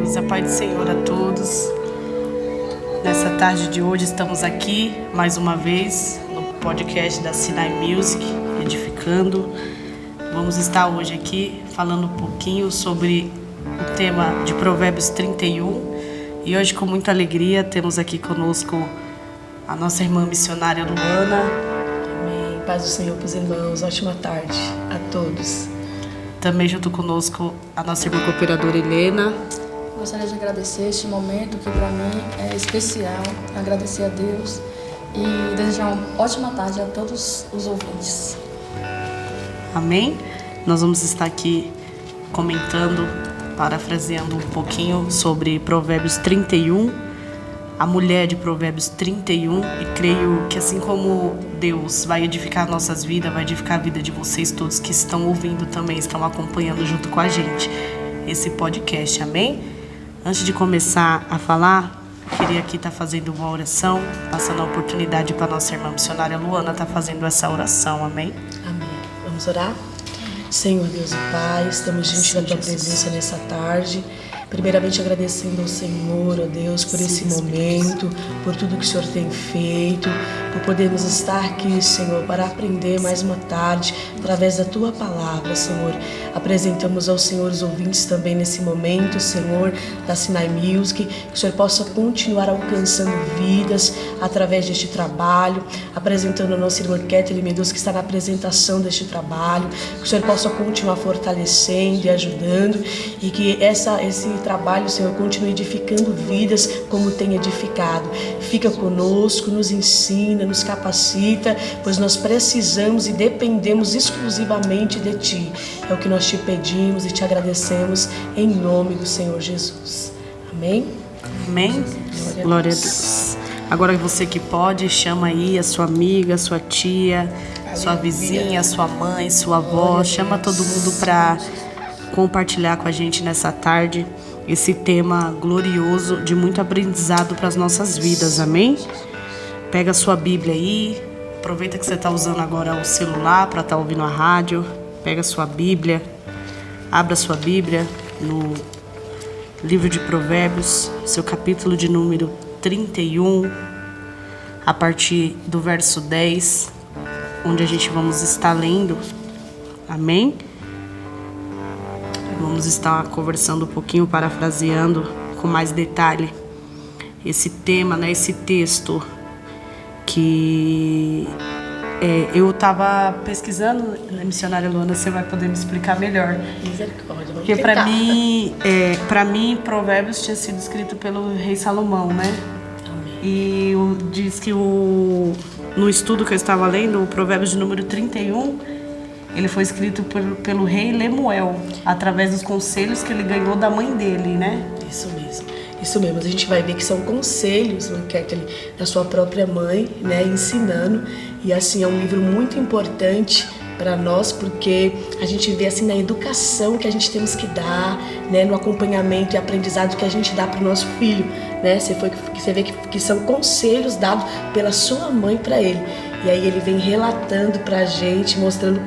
Deus, a paz do Senhor a todos. Nessa tarde de hoje estamos aqui mais uma vez no podcast da Sinai Music, edificando. Vamos estar hoje aqui falando um pouquinho sobre o tema de Provérbios 31. E hoje, com muita alegria, temos aqui conosco a nossa irmã missionária Luana. Amém. Paz do Senhor para os irmãos. Ótima tarde a todos. Também junto conosco a nossa irmã cooperadora Helena. Gostaria de agradecer este momento que para mim é especial, agradecer a Deus e desejar uma ótima tarde a todos os ouvintes. Amém? Nós vamos estar aqui comentando, parafraseando um pouquinho sobre Provérbios 31, a mulher de Provérbios 31, e creio que assim como Deus vai edificar nossas vidas, vai edificar a vida de vocês todos que estão ouvindo também, estão acompanhando junto com a gente esse podcast, amém? Antes de começar a falar, queria aqui estar fazendo uma oração, passando a oportunidade para nossa irmã missionária Luana estar fazendo essa oração, amém? Amém. Vamos orar? Senhor Deus e Pai, estamos diante da Tua presença nessa tarde. Primeiramente agradecendo ao Senhor, ó Deus, por esse momento, por tudo que o Senhor tem feito, por podermos estar aqui, Senhor, para aprender mais uma tarde através da Tua palavra, Senhor. Apresentamos ao Senhor os ouvintes também nesse momento, Senhor, da Sinai Music, que o Senhor possa continuar alcançando vidas através deste trabalho, apresentando a nossa irmã Kathleen Medusa, que está na apresentação deste trabalho, que o Senhor possa continuar fortalecendo e ajudando, e que esse trabalho, Senhor, continue edificando vidas como tem edificado. Fica conosco, nos ensina, nos capacita, pois nós precisamos e dependemos exclusivamente de Ti. É o que nós te pedimos e te agradecemos em nome do Senhor Jesus. Amém? Amém? Glória a Deus. Agora você que pode, chama aí a sua amiga, a sua tia, sua vizinha, sua mãe, sua avó, chama todo mundo para compartilhar com a gente nessa tarde esse tema glorioso de muito aprendizado para as nossas vidas, amém? Pega a sua Bíblia aí, aproveita que você está usando agora o celular para estar ouvindo a rádio, pega a sua Bíblia, abra a sua Bíblia no livro de Provérbios, seu capítulo de número 31, a partir do verso 10, onde a gente vamos estar lendo, amém? Vamos estar conversando um pouquinho, parafraseando com mais detalhe esse tema, né, esse texto que eu estava pesquisando, né, missionária Luana, você vai poder me explicar melhor. Misericórdia, porque para mim, Provérbios tinha sido escrito pelo rei Salomão, né? Amém. E diz que no estudo que eu estava lendo, o Provérbios de número 31, ele foi escrito pelo rei Lemuel, através dos conselhos que ele ganhou da mãe dele, né? Isso mesmo. Isso mesmo. A gente vai ver que são conselhos, Kathleen, da sua própria mãe, né? Ensinando. E assim, é um livro muito importante para nós, porque a gente vê assim na educação que a gente temos que dar, né? No acompanhamento e aprendizado que a gente dá para o nosso filho, né? Você vê que são conselhos dados pela sua mãe para ele. E aí ele vem relatando pra gente, mostrando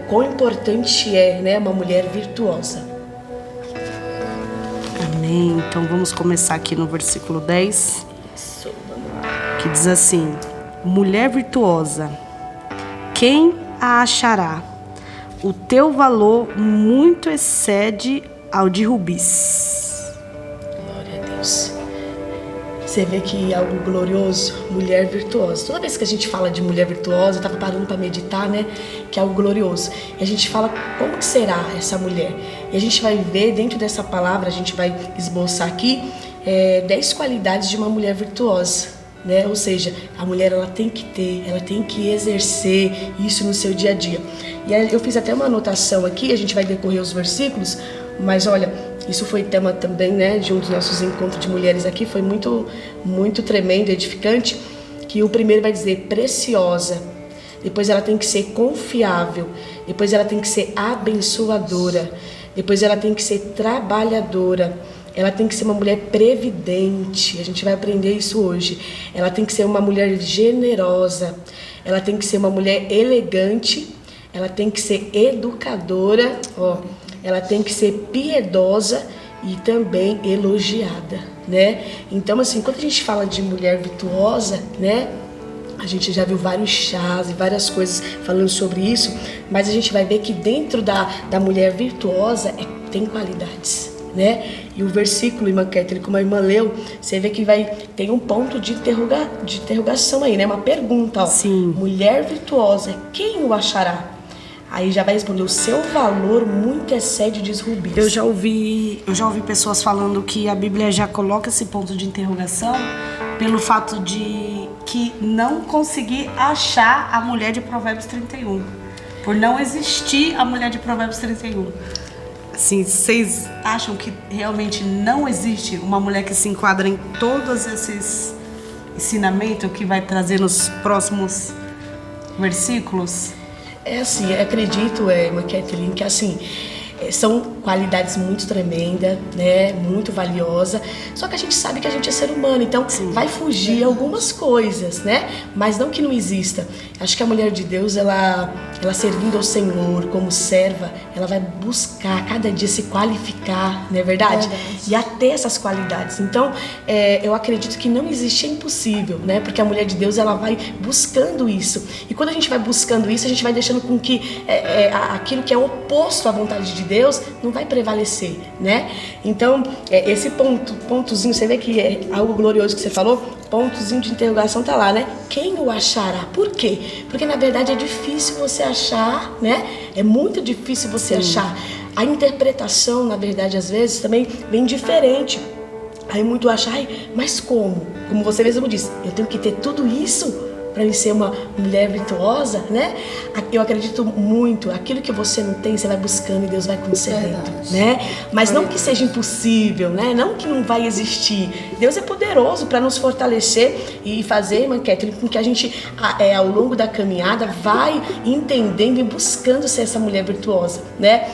quão importante é, né, uma mulher virtuosa. Amém. Então vamos começar aqui no versículo 10. Isso, vamos lá. Que diz assim: mulher virtuosa, quem a achará? O teu valor muito excede ao de rubis. Glória a Deus. Você vê que é algo glorioso, mulher virtuosa. Toda vez que a gente fala de mulher virtuosa, eu estava parando para meditar, né? Que é algo glorioso. E a gente fala, como que será essa mulher? E a gente vai ver dentro dessa palavra, a gente vai esboçar aqui 10 qualidades de uma mulher virtuosa, né? Ou seja, a mulher ela tem que ter, ela tem que exercer isso no seu dia a dia. E aí eu fiz até uma anotação aqui, a gente vai decorrer os versículos, mas olha, isso foi tema também, né, de um dos nossos encontros de mulheres aqui, foi muito, muito tremendo, edificante, que o primeiro vai dizer preciosa, depois ela tem que ser confiável, depois ela tem que ser abençoadora, depois ela tem que ser trabalhadora, ela tem que ser uma mulher previdente, a gente vai aprender isso hoje, ela tem que ser uma mulher generosa, ela tem que ser uma mulher elegante, ela tem que ser educadora, ela tem que ser piedosa e também elogiada, né? Então, assim, quando a gente fala de mulher virtuosa, né? A gente já viu vários chás e várias coisas falando sobre isso, mas a gente vai ver que dentro da mulher virtuosa tem qualidades, né? E o versículo, irmã Kathleen, como a irmã leu, você vê que tem um ponto de interrogação aí, né? Uma pergunta, ó. Sim. Mulher virtuosa, quem o achará? Aí já vai responder, o seu valor muito excede os rubis. Eu já ouvi pessoas falando que a Bíblia já coloca esse ponto de interrogação pelo fato de que não conseguir achar a mulher de Provérbios 31. Por não existir a mulher de Provérbios 31. Assim, vocês acham que realmente não existe uma mulher que se enquadra em todos esses ensinamentos que vai trazer nos próximos versículos? É assim, acredito, irmã Kathleen, que assim, são qualidades muito tremendas, né, muito valiosa. Só que a gente sabe que a gente é ser humano, então Sim. vai fugir algumas coisas, né? Mas não que não exista. Acho que a mulher de Deus, ela servindo ao Senhor como serva, ela vai buscar cada dia se qualificar, não é verdade? E até essas qualidades. Então, eu acredito que não existe, é impossível, né? Porque a mulher de Deus, ela vai buscando isso. E quando a gente vai buscando isso, a gente vai deixando com que aquilo que é oposto à vontade de Deus não vai prevalecer, né? Então, esse pontozinho, você vê que é algo glorioso que você falou, pontozinho de interrogação tá lá, né? Quem o achará? Por quê? Porque na verdade é difícil você achar, né? É muito difícil você achar. A interpretação, na verdade, às vezes também vem diferente. Aí muito acha, mas como? Como você mesmo disse, eu tenho que ter tudo isso para ser uma mulher virtuosa, né? Eu acredito muito, aquilo que você não tem, você vai buscando e Deus vai concedendo, né? Mas não que seja impossível, né? Não que não vai existir. Deus é poderoso para nos fortalecer e fazer, irmã Kathleen, com que a gente, ao longo da caminhada, vai entendendo e buscando ser essa mulher virtuosa, né?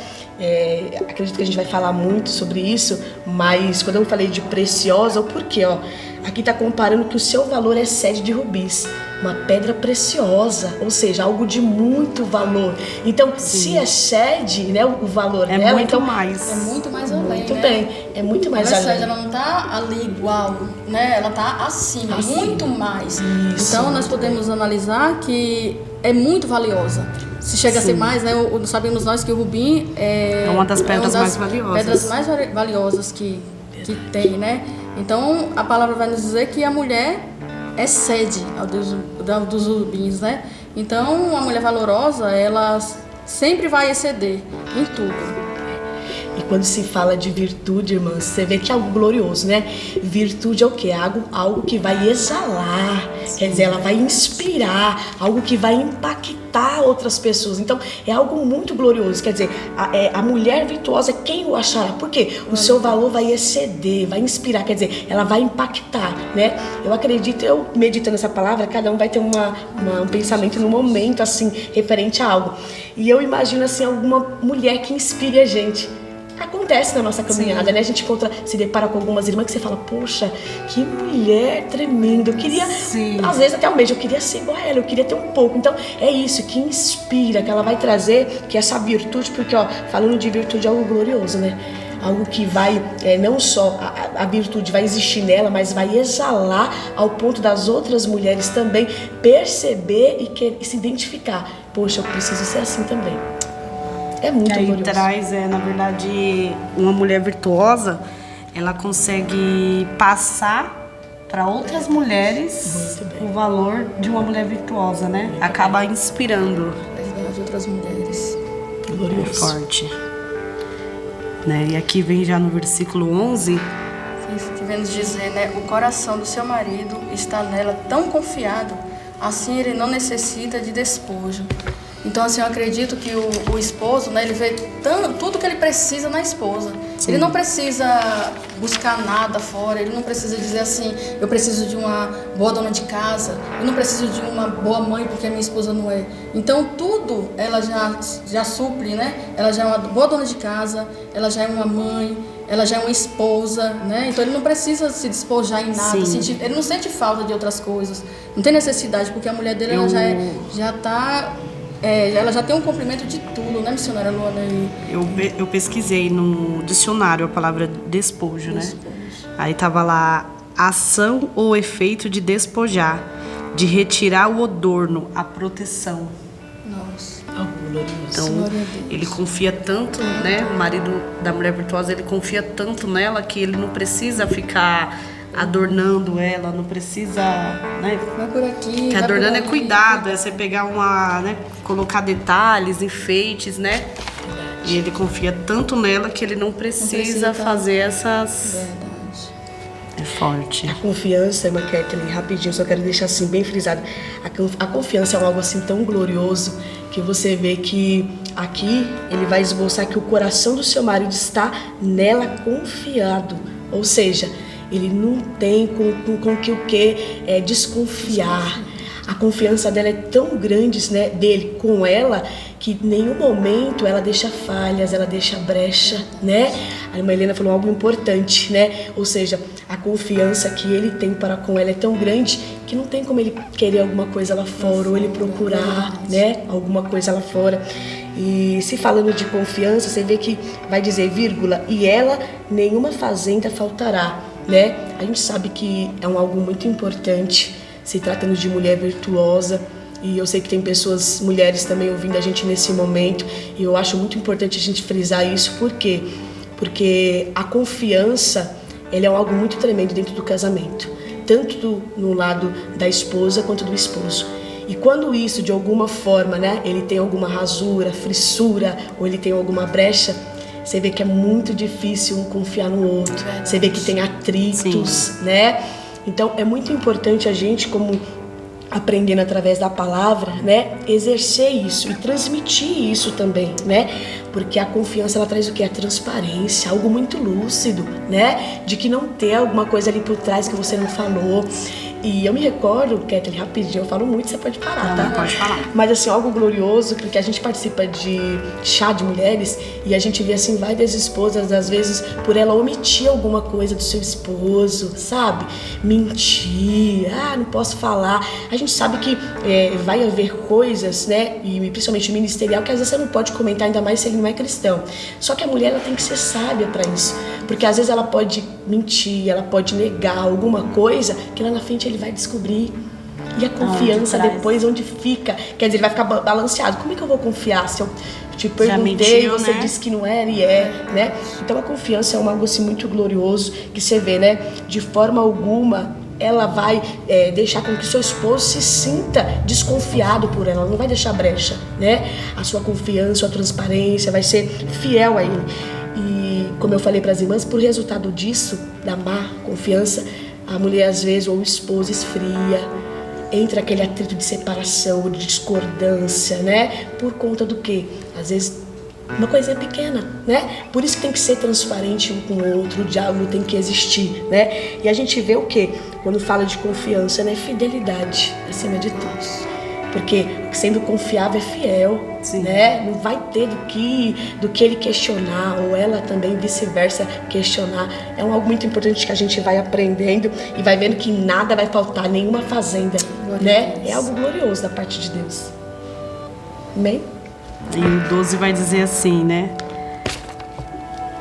Acredito que a gente vai falar muito sobre isso, mas quando eu falei de preciosa, o porquê, ó? Aqui está comparando que o seu valor excede de rubis, uma pedra preciosa, ou seja, algo de muito valor. Então, se excede, né, o valor dela, muito então mais. É muito mais além, muito né? bem, é muito mais além. Ou seja, ela não está ali igual, né? Ela está acima, muito mais. Isso. Então, nós podemos analisar que é muito valiosa. Se chega a ser mais, né? Sabemos nós que o rubim é uma das pedras mais valiosas. Pedras mais valiosas que tem, né? Então, a palavra vai nos dizer que a mulher excede ao dos rubins, né? Então, a mulher valorosa, ela sempre vai exceder em tudo. E quando se fala de virtude, irmãs, você vê que é algo glorioso, né? Virtude é o quê? Algo que vai exalar, quer dizer, ela vai inspirar, algo que vai impactar outras pessoas. Então, é algo muito glorioso, quer dizer, a mulher virtuosa, quem o achará? Por quê? O seu valor vai exceder, vai inspirar, quer dizer, ela vai impactar, né? Eu acredito, eu meditando essa palavra, cada um vai ter um pensamento no momento, assim, referente a algo. E eu imagino, assim, alguma mulher que inspire a gente. Acontece na nossa caminhada, né? A gente se depara com algumas irmãs que você fala, poxa, que mulher tremenda. Eu queria, às vezes até um beijo, eu queria ser igual a ela, eu queria ter um pouco. Então, é isso que inspira, que ela vai trazer, que essa virtude, porque, ó, falando de virtude é algo glorioso, né? Algo que vai, não só a virtude vai existir nela, mas vai exalar ao ponto das outras mulheres também perceber e se identificar. Poxa, eu preciso ser assim também. É muito glorioso. Traz, na verdade, uma mulher virtuosa, ela consegue passar para outras mulheres o valor de uma mulher virtuosa, né? Acaba inspirando. De outras mulheres. Glorioso. Forte. Né? E aqui vem já no versículo 11. Isso que vem nos dizer, né? O coração do seu marido está nela tão confiado, assim ele não necessita de despojo. Então, assim, eu acredito que o esposo, né, ele vê tudo que ele precisa na esposa. Sim. Ele não precisa buscar nada fora, ele não precisa dizer assim, eu preciso de uma boa dona de casa, eu não preciso de uma boa mãe porque a minha esposa não é. Então, tudo ela já supre, né? Ela já é uma boa dona de casa, ela já é uma mãe, ela já é uma esposa, né? Então, ele não precisa se despojar em nada, ele não sente falta de outras coisas, não tem necessidade, porque a mulher dele ela já está ela já tem um cumprimento de tudo, né, missionária Luana? Eu pesquisei no dicionário a palavra despojo, né? Aí tava lá, ação ou efeito de despojar, de retirar o adorno, a proteção. Nossa. Então, ele confia tanto, né? O marido da mulher virtuosa, ele confia tanto nela que ele não precisa ficar adornando ela, não precisa, né? Vai por aqui. Que vai adornando por é cuidado, é você pegar né? Colocar detalhes, enfeites, né? E ele confia tanto nela que ele não precisa fazer essas... Verdade. É forte. A confiança, irmã Kathleen, rapidinho, só quero deixar assim bem frisado. A confiança é algo assim tão glorioso que você vê que aqui ele vai esboçar que o coração do seu marido está nela confiado. Ou seja, ele não tem com o que desconfiar. A confiança dela é tão grande, né, dele com ela, que em nenhum momento ela deixa falhas, ela deixa brecha, né? A irmã Helena falou algo importante, né? Ou seja, a confiança que ele tem para com ela é tão grande que não tem como ele querer alguma coisa lá fora, ou ele procurar, né, alguma coisa lá fora. E se falando de confiança, você vê que vai dizer, vírgula, e ela, nenhuma fazenda faltará, né? A gente sabe que é algo muito importante, se tratando de mulher virtuosa, e eu sei que tem pessoas, mulheres também ouvindo a gente nesse momento, e eu acho muito importante a gente frisar isso. Por quê? Porque a confiança, ela é algo muito tremendo dentro do casamento, tanto no lado da esposa quanto do esposo. E quando isso, de alguma forma, né, ele tem alguma rasura, frissura, ou ele tem alguma brecha, você vê que é muito difícil um confiar no outro, você vê que tem atritos, sim, né? Então, é muito importante a gente, como aprendendo através da palavra, né, exercer isso e transmitir isso também, né? Porque a confiança, ela traz o quê? A transparência, algo muito lúcido, né? De que não tem alguma coisa ali por trás que você não falou. E eu me recordo, Kathleen, rapidinho, eu falo muito, você pode parar, tá? Não, pode falar. Mas assim, algo glorioso, porque a gente participa de chá de mulheres e a gente vê assim, várias esposas, às vezes, por ela omitir alguma coisa do seu esposo, sabe? Mentir, não posso falar. A gente sabe que vai haver coisas, né? E principalmente ministerial, que às vezes você não pode comentar, ainda mais se ele não é cristão. Só que a mulher, ela tem que ser sábia para isso. Porque às vezes ela pode mentir, ela pode negar alguma coisa que lá na frente ele vai descobrir. E a confiança depois, onde fica? Quer dizer, ele vai ficar balanceado. Como é que eu vou confiar se eu te perguntei, você disse que não era e né? Então a confiança é algo assim muito glorioso que você vê, né? De forma alguma ela vai deixar com que seu esposo se sinta desconfiado por ela, não vai deixar brecha, né? A sua confiança, a sua transparência, vai ser fiel a ele. E como eu falei para as irmãs, por resultado disso, da má confiança, a mulher às vezes, ou o esposo, esfria, entra aquele atrito de separação, de discordância, né? Por conta do quê? Às vezes uma coisinha pequena, né? Por isso que tem que ser transparente um com o outro, o diálogo tem que existir, né? E a gente vê o quê? Quando fala de confiança, né? Fidelidade, acima de tudo. Porque sendo confiável é fiel, sim, né? Não vai ter do que ele questionar, ou ela também vice-versa questionar. É algo muito importante que a gente vai aprendendo e vai vendo que nada vai faltar, nenhuma fazenda, né? É algo glorioso da parte de Deus. Amém? E o 12 vai dizer assim, né?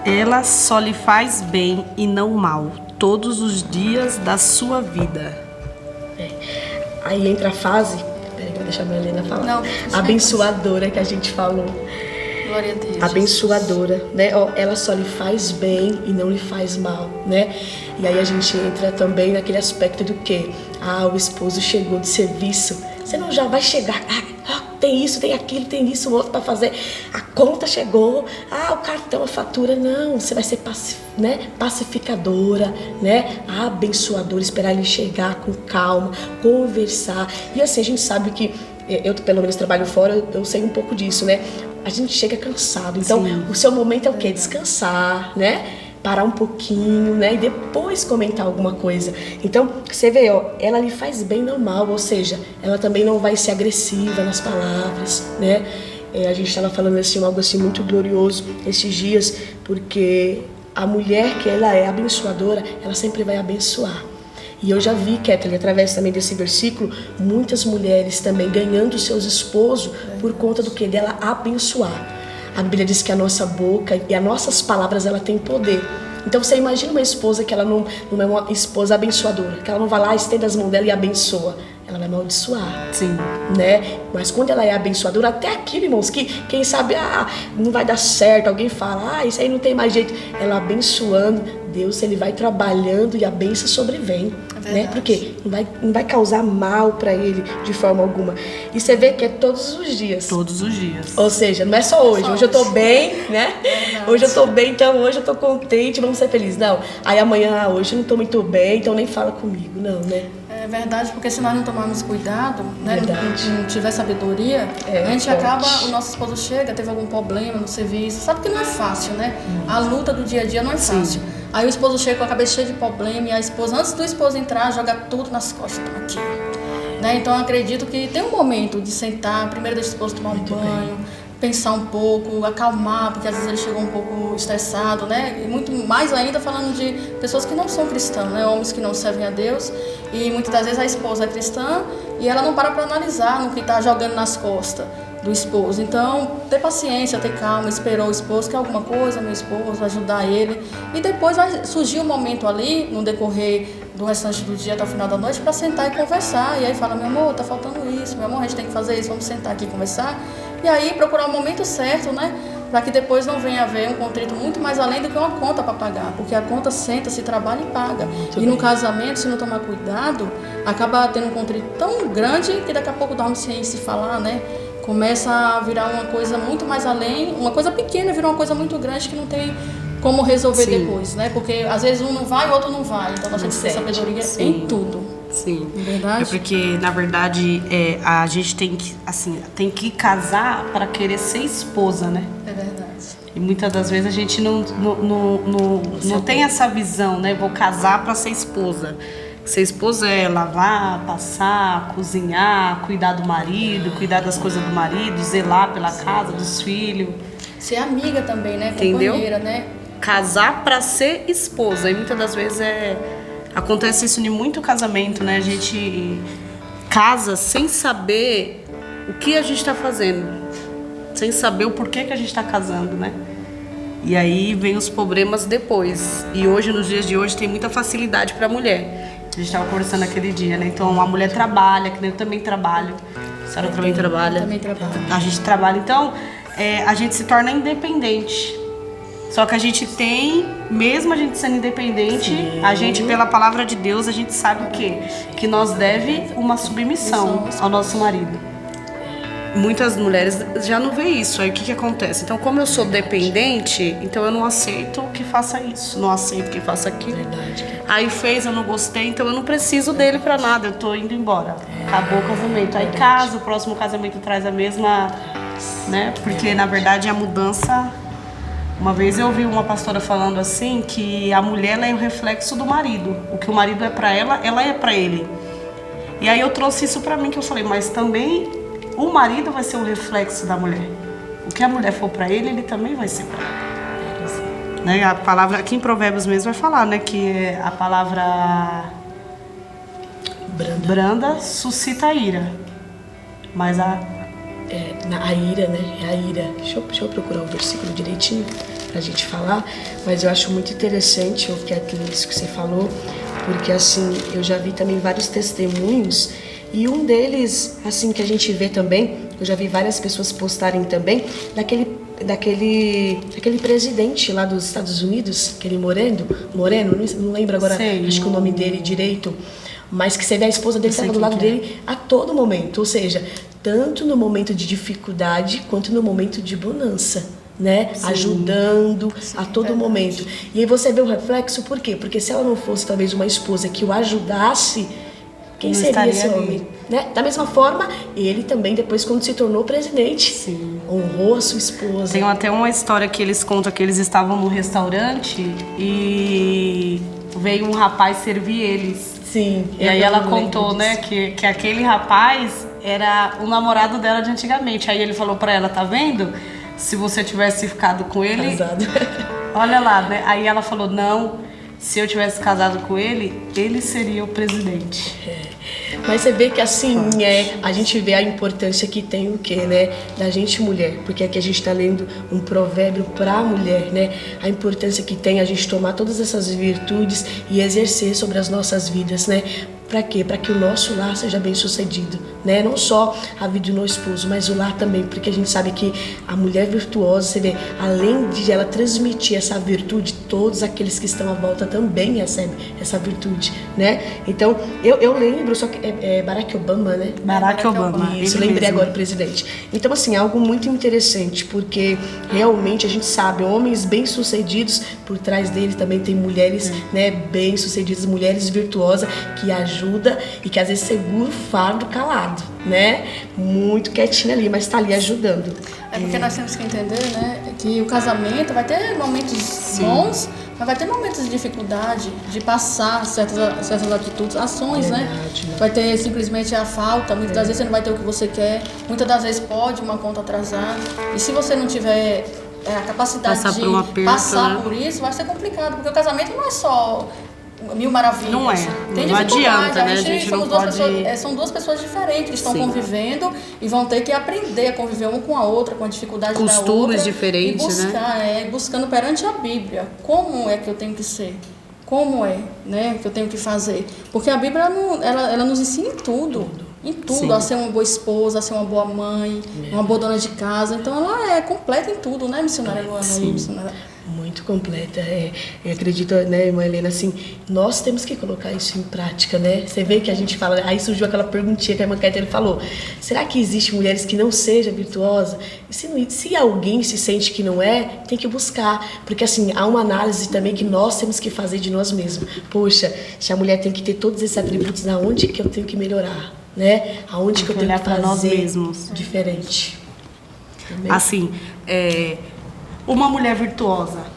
Ela só lhe faz bem e não mal, todos os dias da sua vida. Aí entra a fase... Peraí, vou deixar a minha Helena falar. Não, abençoadora que a gente falou. Glória a Deus. Abençoadora, né? Ela só lhe faz bem e não lhe faz mal, né? E aí a gente entra também naquele aspecto do quê? O esposo chegou de serviço. Você não já vai chegar... tem isso, tem aquilo, tem isso, outro para fazer. A conta chegou, o cartão, a fatura. Não, você vai ser pacificadora, né? Abençoadora, esperar ele chegar com calma, conversar. E assim, a gente sabe que, eu pelo menos trabalho fora, eu sei um pouco disso, né? A gente chega cansado. Então, sim, o seu momento é o quê? Descansar, né? Parar um pouquinho, né? E depois comentar alguma coisa. Então, você vê, ela lhe faz bem, não mal. Ou seja, ela também não vai ser agressiva nas palavras, né? A gente estava falando assim, algo assim muito glorioso esses dias, porque a mulher que ela é abençoadora, ela sempre vai abençoar. E eu já vi, Kathleen, através também desse versículo, muitas mulheres também ganhando seus esposos por conta do que? Dela abençoar. A Bíblia diz que a nossa boca e as nossas palavras, ela tem poder. Então você imagina uma esposa que ela não é uma esposa abençoadora, que ela não vai lá, estende as mãos dela e abençoa. Ela vai amaldiçoar. Sim. Né? Mas quando ela é abençoadora, até aquilo, irmãos, que quem sabe, não vai dar certo, alguém fala, isso aí não tem mais jeito. Ela abençoando, Deus, ele vai trabalhando e a bênção sobrevém. Né? Porque não vai causar mal para ele de forma alguma. E você vê que é todos os dias. Todos os dias. Ou seja, não é só hoje. Hoje eu tô bem, né? Hoje eu tô bem, então hoje eu tô contente, vamos ser felizes. Não. Aí amanhã, hoje eu não tô muito bem, então nem fala comigo. Não, né? É verdade, porque se nós não tomarmos cuidado, né, Verdade. não tiver sabedoria, a gente forte. acaba, o nosso esposo chega, teve algum problema no serviço, sabe que não é fácil, né? A luta do dia a dia não é fácil. Aí o esposo chega com a cabeça cheia de problema e a esposa, antes do esposo entrar, joga tudo nas costas, toma aqui. Né? Então eu acredito que tem um momento de sentar, primeiro deixa o esposo tomar um banho, pensar um pouco, acalmar, porque às vezes ele chegou um pouco estressado, né? E muito mais ainda falando de pessoas que não são cristãs, né? Homens que não servem a Deus. E muitas das vezes a esposa é cristã e ela não para analisar no que está jogando nas costas do esposo. Então, ter paciência, ter calma, esperou o esposo, quer alguma coisa, meu esposo, ajudar ele. E depois vai surgir um momento ali, no decorrer do restante do dia até o final da noite, para sentar e conversar. E aí fala, meu amor, tá faltando isso, meu amor, a gente tem que fazer isso, vamos sentar aqui e conversar. E aí procurar o momento certo, né? Para que depois não venha haver um contrito muito mais além do que uma conta para pagar. Porque a conta senta, se trabalha e paga. Muito e no casamento, se não tomar cuidado, acaba tendo um contrito tão grande que daqui a pouco dorme sem se falar, né? Começa a virar uma coisa muito mais além, uma coisa pequena virou uma coisa muito grande que não tem como resolver depois, né? Porque às vezes um não vai, o outro não vai. Então nós temos que ter sabedoria em tudo. Sim. Verdade? É porque, na verdade, a gente tem que casar para querer ser esposa, né? É verdade. E muitas das vezes a gente não tem essa visão, né? Vou casar para ser esposa. Ser esposa é lavar, passar, cozinhar, cuidar do marido, cuidar das coisas do marido, zelar pela casa, dos filhos. Ser amiga também, né? Entendeu? Companheira, né? Casar para ser esposa. E muitas das vezes acontece isso em muito casamento, né? A gente casa sem saber o que a gente está fazendo, sem saber o porquê que a gente está casando, né? E aí vem os problemas depois. E hoje, nos dias de hoje, tem muita facilidade para a mulher. A gente estava conversando aquele dia, né? Então a mulher trabalha, que nem eu também trabalho. A senhora também trabalha. Eu também trabalho. A gente trabalha. Então a gente se torna independente. Só que a gente tem, mesmo a gente sendo independente, a gente, pela palavra de Deus, a gente sabe o quê? Que nós deve uma submissão ao nosso marido. Muitas mulheres já não vê isso. Aí o que acontece? Então, como eu sou dependente, então eu não aceito que faça isso, não aceito que faça aquilo. Verdade. Aí fez, eu não gostei, então eu não preciso dele pra nada, eu tô indo embora. Acabou o casamento. Aí casa, o próximo casamento traz a mesma, né? Porque na verdade a mudança. Uma vez eu ouvi uma pastora falando assim que a mulher ela é o reflexo do marido. O que o marido é pra ela, ela é pra ele. E aí eu trouxe isso pra mim que eu falei, mas também o marido vai ser o reflexo da mulher. O que a mulher for pra ele, ele também vai ser pra ela. Né? A palavra aqui em Provérbios mesmo vai falar, né, que a palavra branda suscita a ira, mas a ira, né? É a ira. Deixa eu procurar o versículo direitinho pra gente falar, mas eu acho muito interessante o que isso que você falou, porque assim, eu já vi também vários testemunhos e um deles, assim, que a gente vê também, eu já vi várias pessoas postarem também, daquele presidente lá dos Estados Unidos, aquele Moreno, não lembro agora, acho que o nome dele direito, mas que você vê a esposa dele estava do lado dele a todo momento, ou seja, tanto no momento de dificuldade quanto no momento de bonança, né? Sim. Ajudando a todo momento. E aí você vê o reflexo, por quê? Porque se ela não fosse talvez uma esposa que o ajudasse, quem não seria esse homem? Né? Da mesma forma, ele também depois quando se tornou presidente, sim, honrou a sua esposa. Tem até uma história que eles contam que eles estavam num restaurante e veio um rapaz servir eles. Sim. E aí ela contou, né, que aquele rapaz era o namorado dela de antigamente. Aí ele falou pra ela, tá vendo? Se você tivesse ficado com ele... Casado. Olha lá, né? Aí ela falou, não, se eu tivesse casado com ele, ele seria o presidente. Mas você vê que assim, a gente vê a importância que tem o quê, né? Da gente mulher. Porque aqui a gente está lendo um provérbio para a mulher, né? A importância que tem a gente tomar todas essas virtudes e exercer sobre as nossas vidas, né? Para quê? Para que o nosso lar seja bem sucedido, né? Não só a vida do nosso esposo, mas o lar também, porque a gente sabe que a mulher virtuosa, você vê, além de ela transmitir essa virtude, todos aqueles que estão à volta também recebem essa virtude, né? Então, eu lembro, só que é Barack Obama, né? Barack Obama. Isso, lembrei agora o presidente. Então, assim, é algo muito interessante, porque realmente a gente sabe, homens bem-sucedidos, por trás deles também tem mulheres, né, bem-sucedidas, mulheres virtuosas, que ajuda e que às vezes segura o fardo calado, né? Muito quietinha ali, mas tá ali ajudando. É porque nós temos que entender, né, que o casamento vai ter momentos bons, mas vai ter momentos de dificuldade, de passar certas atitudes, ações, né? Vai ter simplesmente a falta, muitas das vezes você não vai ter o que você quer, muitas das vezes pode uma conta atrasar, e se você não tiver a capacidade passar de por um aperto, passar né? por isso, vai ser complicado, porque o casamento não é só mil maravilhas. Não é. Tem Não adianta, né? A gente não pode... são duas pessoas diferentes que estão Sim. convivendo e vão ter que aprender a conviver uma com a outra, com a dificuldade da outra. Costumes diferentes, e buscar, né? Buscando perante a Bíblia. Como é que eu tenho que ser? Como é, né, que eu tenho que fazer? Porque a Bíblia, ela nos ensina em tudo. Em tudo, Sim. a ser uma boa esposa, a ser uma boa mãe, uma boa dona de casa. Então ela é completa em tudo, né, missionária Luana? Sim. Missionária? Muito completa. Eu acredito, né, irmã Helena, assim, nós temos que colocar isso em prática, né? Você vê que a gente fala, aí surgiu aquela perguntinha que a irmã Kéter falou, será que existe mulheres que não sejam virtuosas? Se alguém se sente que não é, tem que buscar, porque assim, há uma análise também que nós temos que fazer de nós mesmos. Poxa, se a mulher tem que ter todos esses atributos, aonde que eu tenho que melhorar, né? Aonde que eu tenho que para nós fazer mesmos diferente? Amém? Assim, uma mulher virtuosa,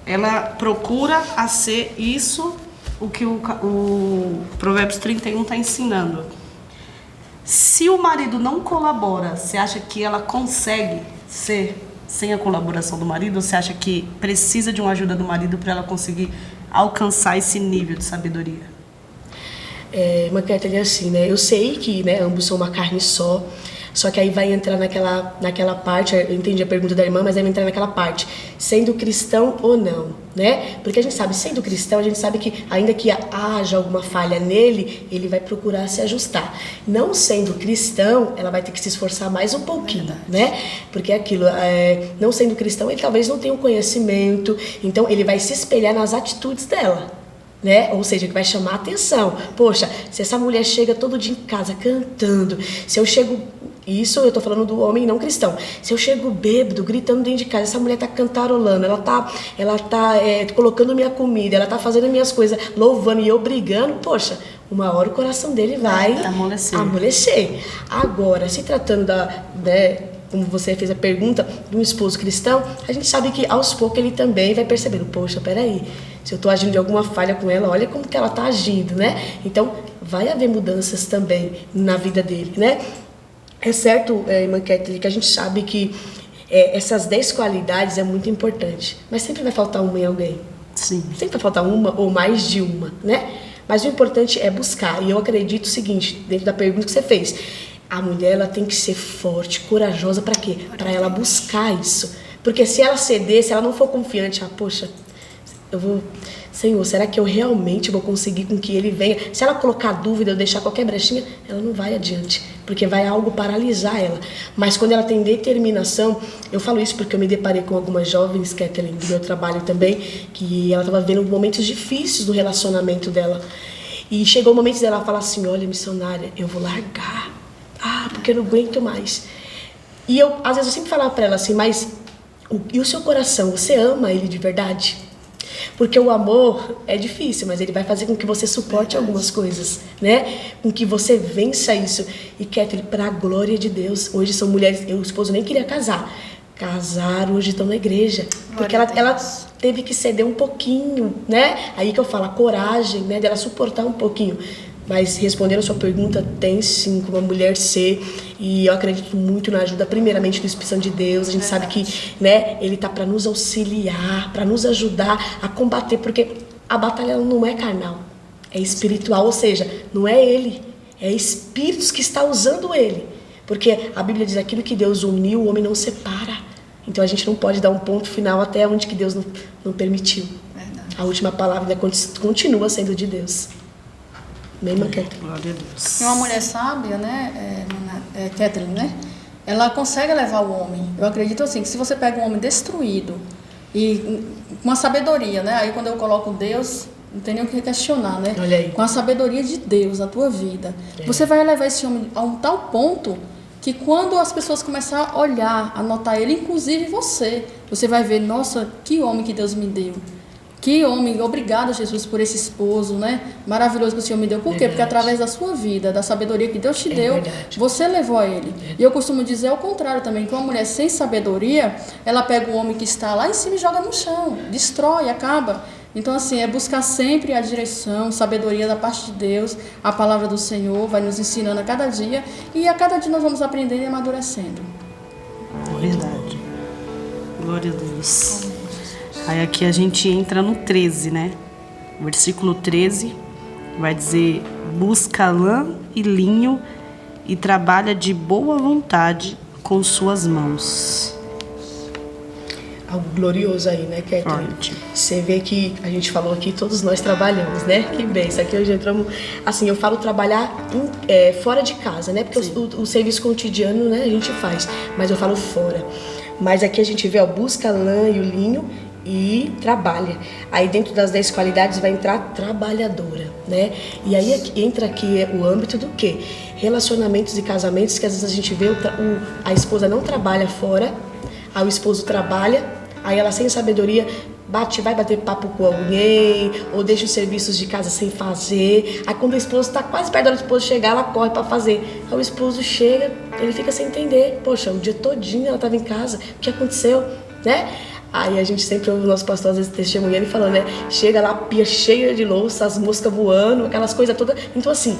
ela procura a ser isso, o que o Provérbios 31 está ensinando. Se o marido não colabora, você acha que ela consegue ser sem a colaboração do marido? Ou você acha que precisa de uma ajuda do marido para ela conseguir alcançar esse nível de sabedoria? Uma cartilha assim, né? Eu sei que, né, ambos são uma carne só que aí vai entrar naquela parte, eu entendi a pergunta da irmã, mas aí vai entrar naquela parte, sendo cristão ou não, né? Porque a gente sabe, sendo cristão, a gente sabe que ainda que haja alguma falha nele, ele vai procurar se ajustar. Não sendo cristão, ela vai ter que se esforçar mais um pouquinho, né? Porque é aquilo, não sendo cristão, ele talvez não tenha o conhecimento, então ele vai se espelhar nas atitudes dela, né? Ou seja, que vai chamar a atenção. Poxa, se essa mulher chega todo dia em casa cantando, se eu chego... Isso eu tô falando do homem não cristão. Se eu chego bêbado, gritando dentro de casa, essa mulher tá cantarolando, ela tá colocando minha comida, ela tá fazendo minhas coisas, louvando e eu brigando, poxa, uma hora o coração dele vai amolecer. Agora, se tratando como você fez a pergunta, de um esposo cristão, a gente sabe que aos poucos ele também vai percebendo, poxa, peraí, se eu tô agindo de alguma falha com ela, olha como que ela tá agindo, né? Então, vai haver mudanças também na vida dele, né? É certo, irmã Kathleen, que a gente sabe que essas 10 qualidades é muito importante, mas sempre vai faltar uma em alguém. Sim. Sempre vai faltar uma ou mais de uma, né? Mas o importante é buscar. E eu acredito o seguinte, dentro da pergunta que você fez, a mulher ela tem que ser forte, corajosa, para quê? Para ela buscar isso. Porque se ela ceder, se ela não for confiante, poxa, Senhor, será que eu realmente vou conseguir com que ele venha? Se ela colocar dúvida ou deixar qualquer brechinha, ela não vai adiante, porque vai algo paralisar ela. Mas quando ela tem determinação, eu falo isso porque eu me deparei com algumas jovens, Kathleen, do meu trabalho também, que ela estava vivendo momentos difíceis do relacionamento dela. E chegou o momento dela falar assim, olha, missionária, eu vou largar. Porque eu não aguento mais. E às vezes eu sempre falava para ela assim, mas e o seu coração, você ama ele de verdade? Porque o amor é difícil, mas ele vai fazer com que você suporte algumas coisas, né? Com que você vença isso. E Kathleen, para a glória de Deus, hoje são mulheres, o esposo nem queria casar. Casaram, hoje estão na igreja. Porque ela teve que ceder um pouquinho, né? Aí que eu falo, a coragem, né, dela suportar um pouquinho. Mas respondendo a sua pergunta, tem sim como uma mulher ser, e eu acredito muito na ajuda primeiramente do Espírito Santo de Deus. A gente sabe que, né, ele tá para nos auxiliar, para nos ajudar a combater, porque a batalha não é carnal, é espiritual, ou seja, não é ele, é espíritos que está usando ele. Porque a Bíblia diz: aquilo que Deus uniu, o homem não separa. Então a gente não pode dar um ponto final até onde que Deus não permitiu. Verdade. A última palavra continua sendo de Deus. Mesma Kathleen. Glória a Deus. E uma mulher sábia, né, Kathleen, né? Ela consegue levar o homem. Eu acredito assim, que se você pega um homem destruído e com uma sabedoria, né? Aí quando eu coloco Deus, não tem nem o que questionar, né? Olha aí. Com a sabedoria de Deus na tua vida, você vai levar esse homem a um tal ponto que quando as pessoas começarem a olhar, a notar ele, inclusive você vai ver: nossa, que homem que Deus me deu. Que homem, obrigada, Jesus, por esse esposo, né? Maravilhoso que o Senhor me deu. Por quê? Porque através da sua vida, da sabedoria que Deus te deu, verdade. você levou a ele. E eu costumo dizer ao contrário também, que uma mulher sem sabedoria, ela pega o homem que está lá em cima e joga no chão, destrói, acaba. Então, assim, é buscar sempre a direção, sabedoria da parte de Deus, a palavra do Senhor vai nos ensinando a cada dia, e a cada dia nós vamos aprendendo e amadurecendo. Verdade. Glória a Deus. Aí aqui a gente entra no 13, né? Versículo 13 vai dizer: busca lã e linho e trabalha de boa vontade com suas mãos. Algo glorioso aí, né, Kathleen? Forte. Você vê que a gente falou aqui, todos nós trabalhamos, né? Que bem, isso aqui hoje entramos... Assim, eu falo trabalhar fora de casa, né? Porque o serviço cotidiano, né, a gente faz, mas eu falo fora. Mas aqui a gente vê, ó, busca a lã e o linho e trabalha. Aí dentro das 10 qualidades vai entrar trabalhadora, né? E aí entra aqui o âmbito do quê? Relacionamentos e casamentos que às vezes a gente vê a esposa não trabalha fora, aí o esposo trabalha, aí ela sem sabedoria vai bater papo com alguém, ou deixa os serviços de casa sem fazer. Aí quando o esposo está quase perto do esposo chegar, ela corre para fazer. Aí o esposo chega, ele fica sem entender. Poxa, o dia todinho ela estava em casa, o que aconteceu, né? Aí a gente sempre ouve o nosso pastor às vezes testemunhando e falando, né? Chega lá, a pia cheia de louça, as moscas voando, aquelas coisas todas. Então assim,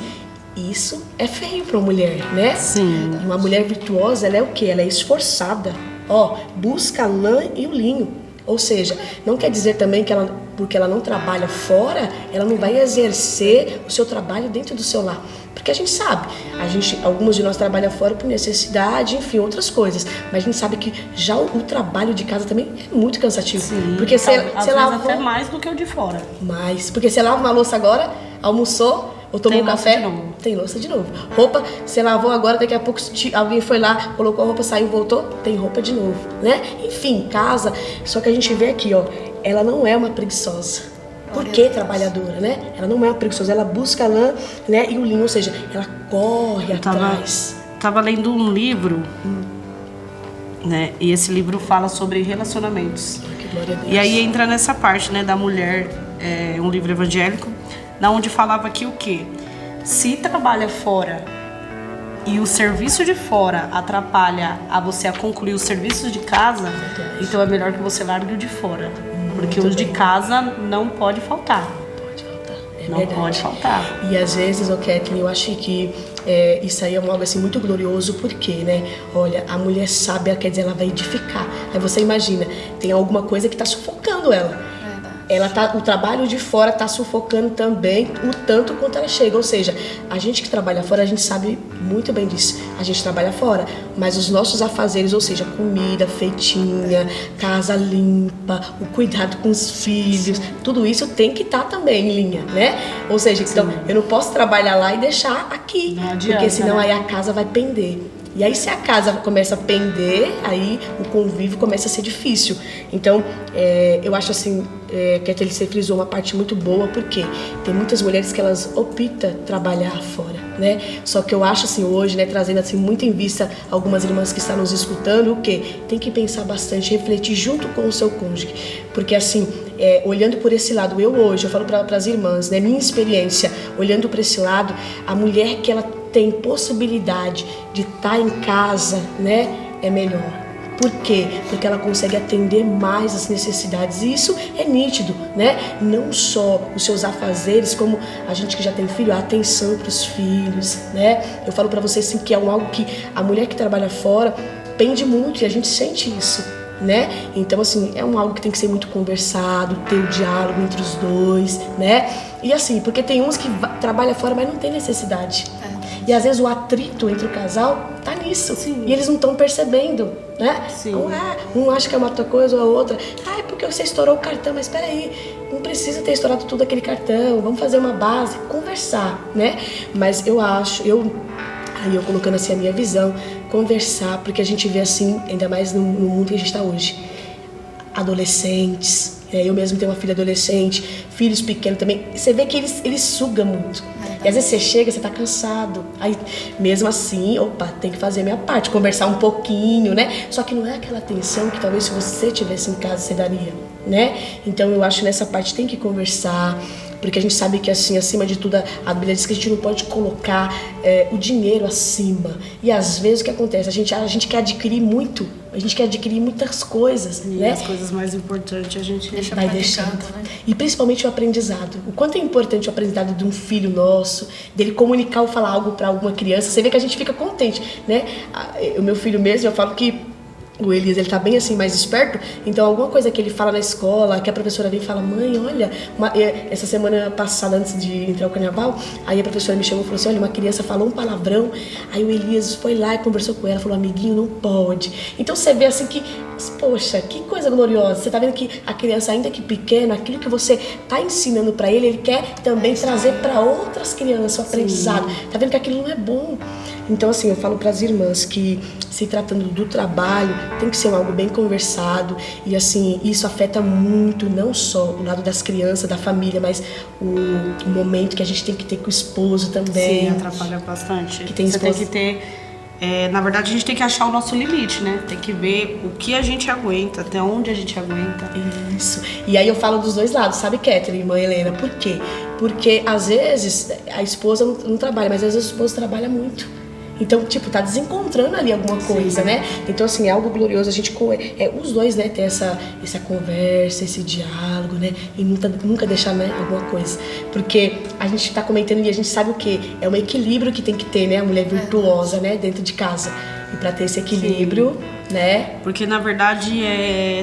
isso é feio para uma mulher, né? Sim. Uma mulher virtuosa, ela é o quê? Ela é esforçada. Ó, busca a lã e o linho. Ou seja, não quer dizer também que ela, porque ela não trabalha fora, ela não vai exercer o seu trabalho dentro do seu lar. Porque a gente sabe, alguns de nós trabalham fora por necessidade, enfim, outras coisas. Mas a gente sabe que já o trabalho de casa também é muito cansativo. Sim, porque às vezes lava até mais do que o de fora. mais. Porque você lava uma louça agora, almoçou, ou tomou um café, tem louça de novo. Roupa, você lavou agora, daqui a pouco alguém foi lá, colocou a roupa, saiu, voltou, tem roupa de novo, né? Enfim, casa. Só que a gente vê aqui, ó, ela não é uma preguiçosa. Por que trabalhadora, né? Ela não é uma preguiçosa, ela busca a lã, né, e o linho, ou seja, ela corre atrás. Tava lendo um livro, né? E esse livro fala sobre relacionamentos. Que glória a Deus. E aí entra nessa parte, né, da mulher, um livro evangélico, na onde falava que o quê? Se trabalha fora e o serviço de fora atrapalha a você a concluir os serviços de casa, então é melhor que você largue o de fora. Porque os de casa não pode faltar. Pode faltar. É Não verdade. pode faltar. E às vezes, Kathleen, eu acho que isso aí é algo assim muito glorioso, porque, né? Olha, a mulher sábia, quer dizer, ela vai edificar. Aí você imagina, tem alguma coisa que está sufocando ela. O trabalho de fora está sufocando também o tanto quanto ela chega. Ou seja, a gente que trabalha fora, a gente sabe muito bem disso. A gente trabalha fora, mas os nossos afazeres, ou seja, comida feitinha, casa limpa, o cuidado com os filhos, tudo isso tem que estar também em linha, né? Ou seja, então, eu não posso trabalhar lá e deixar aqui, Não adianta, porque senão né? aí a casa vai pender. E aí se a casa começa a pender, aí o convívio começa a ser difícil. Então, eu acho assim, que até você frisou uma parte muito boa, porque tem muitas mulheres que elas optam trabalhar fora, né? Só que eu acho assim, hoje, né, trazendo assim muito em vista algumas irmãs que estão nos escutando, o quê? Tem que pensar bastante, refletir junto com o seu cônjuge. Porque assim, olhando por esse lado, eu falo para as irmãs, né, minha experiência, olhando para esse lado, a mulher que ela tem possibilidade de estar em casa, né, é melhor. Por quê? Porque ela consegue atender mais as necessidades. E isso é nítido, né? Não só os seus afazeres, como a gente que já tem filho, a atenção para os filhos, né? Eu falo para vocês assim, que é algo que a mulher que trabalha fora pende muito, e a gente sente isso. né? Então, assim, é algo que tem que ser muito conversado, ter o diálogo entre os dois, né? E assim, porque tem uns que trabalham fora, mas não tem necessidade. E às vezes o atrito entre o casal tá nisso. Sim. E eles não estão percebendo, né? Sim. Então, um acha que é uma outra coisa ou a outra. É porque você estourou o cartão, mas espera aí, não precisa ter estourado tudo aquele cartão. Vamos fazer uma base, conversar, né? Mas eu acho, aí eu colocando assim a minha visão, conversar, porque a gente vê assim, ainda mais no mundo que a gente está hoje, adolescentes, eu mesmo tenho uma filha adolescente, filhos pequenos também, você vê que eles sugam muito. E às vezes você chega, você tá cansado, aí mesmo assim, opa, tem que fazer a minha parte, conversar um pouquinho, né? Só que não é aquela atenção que talvez se você tivesse em casa você daria, né? Então eu acho que nessa parte tem que conversar, porque a gente sabe que assim, acima de tudo, a Bíblia diz que a gente não pode colocar o dinheiro acima. E às vezes o que acontece? A gente quer adquirir muito, a gente quer adquirir muitas coisas, e né? as coisas mais importantes a gente vai deixando. Né? E principalmente o aprendizado. O quanto é importante o aprendizado de um filho nosso, dele comunicar ou falar algo para alguma criança. Você vê que a gente fica contente, né? O meu filho mesmo, eu falo que o Elias, ele tá bem assim, mais esperto, então alguma coisa que ele fala na escola, que a professora vem e fala, mãe, olha, essa semana passada, antes de entrar o carnaval, aí a professora me chamou e falou assim, olha, uma criança falou um palavrão, aí o Elias foi lá e conversou com ela, falou, amiguinho, não pode. Então você vê assim que, poxa, que coisa gloriosa, você tá vendo que a criança, ainda que pequena, aquilo que você tá ensinando pra ele quer também trazer pra outras crianças o aprendizado. Tá vendo que aquilo não é bom. Então, assim, eu falo para as irmãs que, se tratando do trabalho, tem que ser algo bem conversado. E, assim, isso afeta muito, não só o lado das crianças, da família, mas o momento que a gente tem que ter com o esposo também. Sim, atrapalha bastante. Que tem Você esposo... tem que ter... na verdade, a gente tem que achar o nosso limite, né? Tem que ver o que a gente aguenta, até onde a gente aguenta. Isso. E aí eu falo dos dois lados, sabe, Catherine, irmã Helena? Por quê? Porque, às vezes, a esposa não trabalha, mas às vezes o esposo trabalha muito. Então, tipo, tá desencontrando ali alguma coisa, né? Então, assim, é algo glorioso a gente, os dois, né, ter essa conversa, esse diálogo, né? E nunca deixar, né, alguma coisa. Porque a gente tá comentando e a gente sabe o quê? É um equilíbrio que tem que ter, né? A mulher virtuosa, né, dentro de casa. E pra ter esse equilíbrio, né? Porque, na verdade,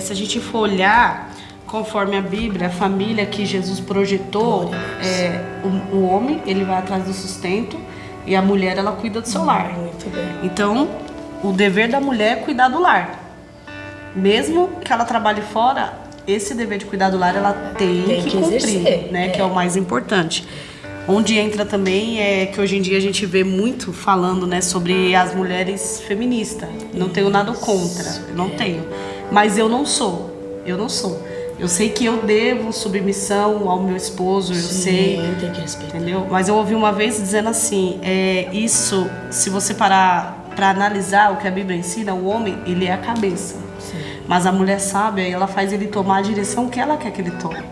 se a gente for olhar, conforme a Bíblia, a família que Jesus projetou, o homem, ele vai atrás do sustento, e a mulher, ela cuida do seu lar. Muito bem. Então, o dever da mulher é cuidar do lar. Mesmo que ela trabalhe fora, esse dever de cuidar do lar, ela tem que cumprir, exercer, né? Que é o mais importante. Onde entra também que hoje em dia a gente vê muito falando, né, sobre as mulheres feministas. Não tenho nada contra, não tenho. Mas eu não sou. Eu sei que eu devo submissão ao meu esposo, eu sei. Tem que respeitar. Entendeu? Mas eu ouvi uma vez dizendo assim, isso, se você parar para analisar o que a Bíblia ensina, o homem, ele é a cabeça. Sim. Mas a mulher sábia, ela faz ele tomar a direção que ela quer que ele tome.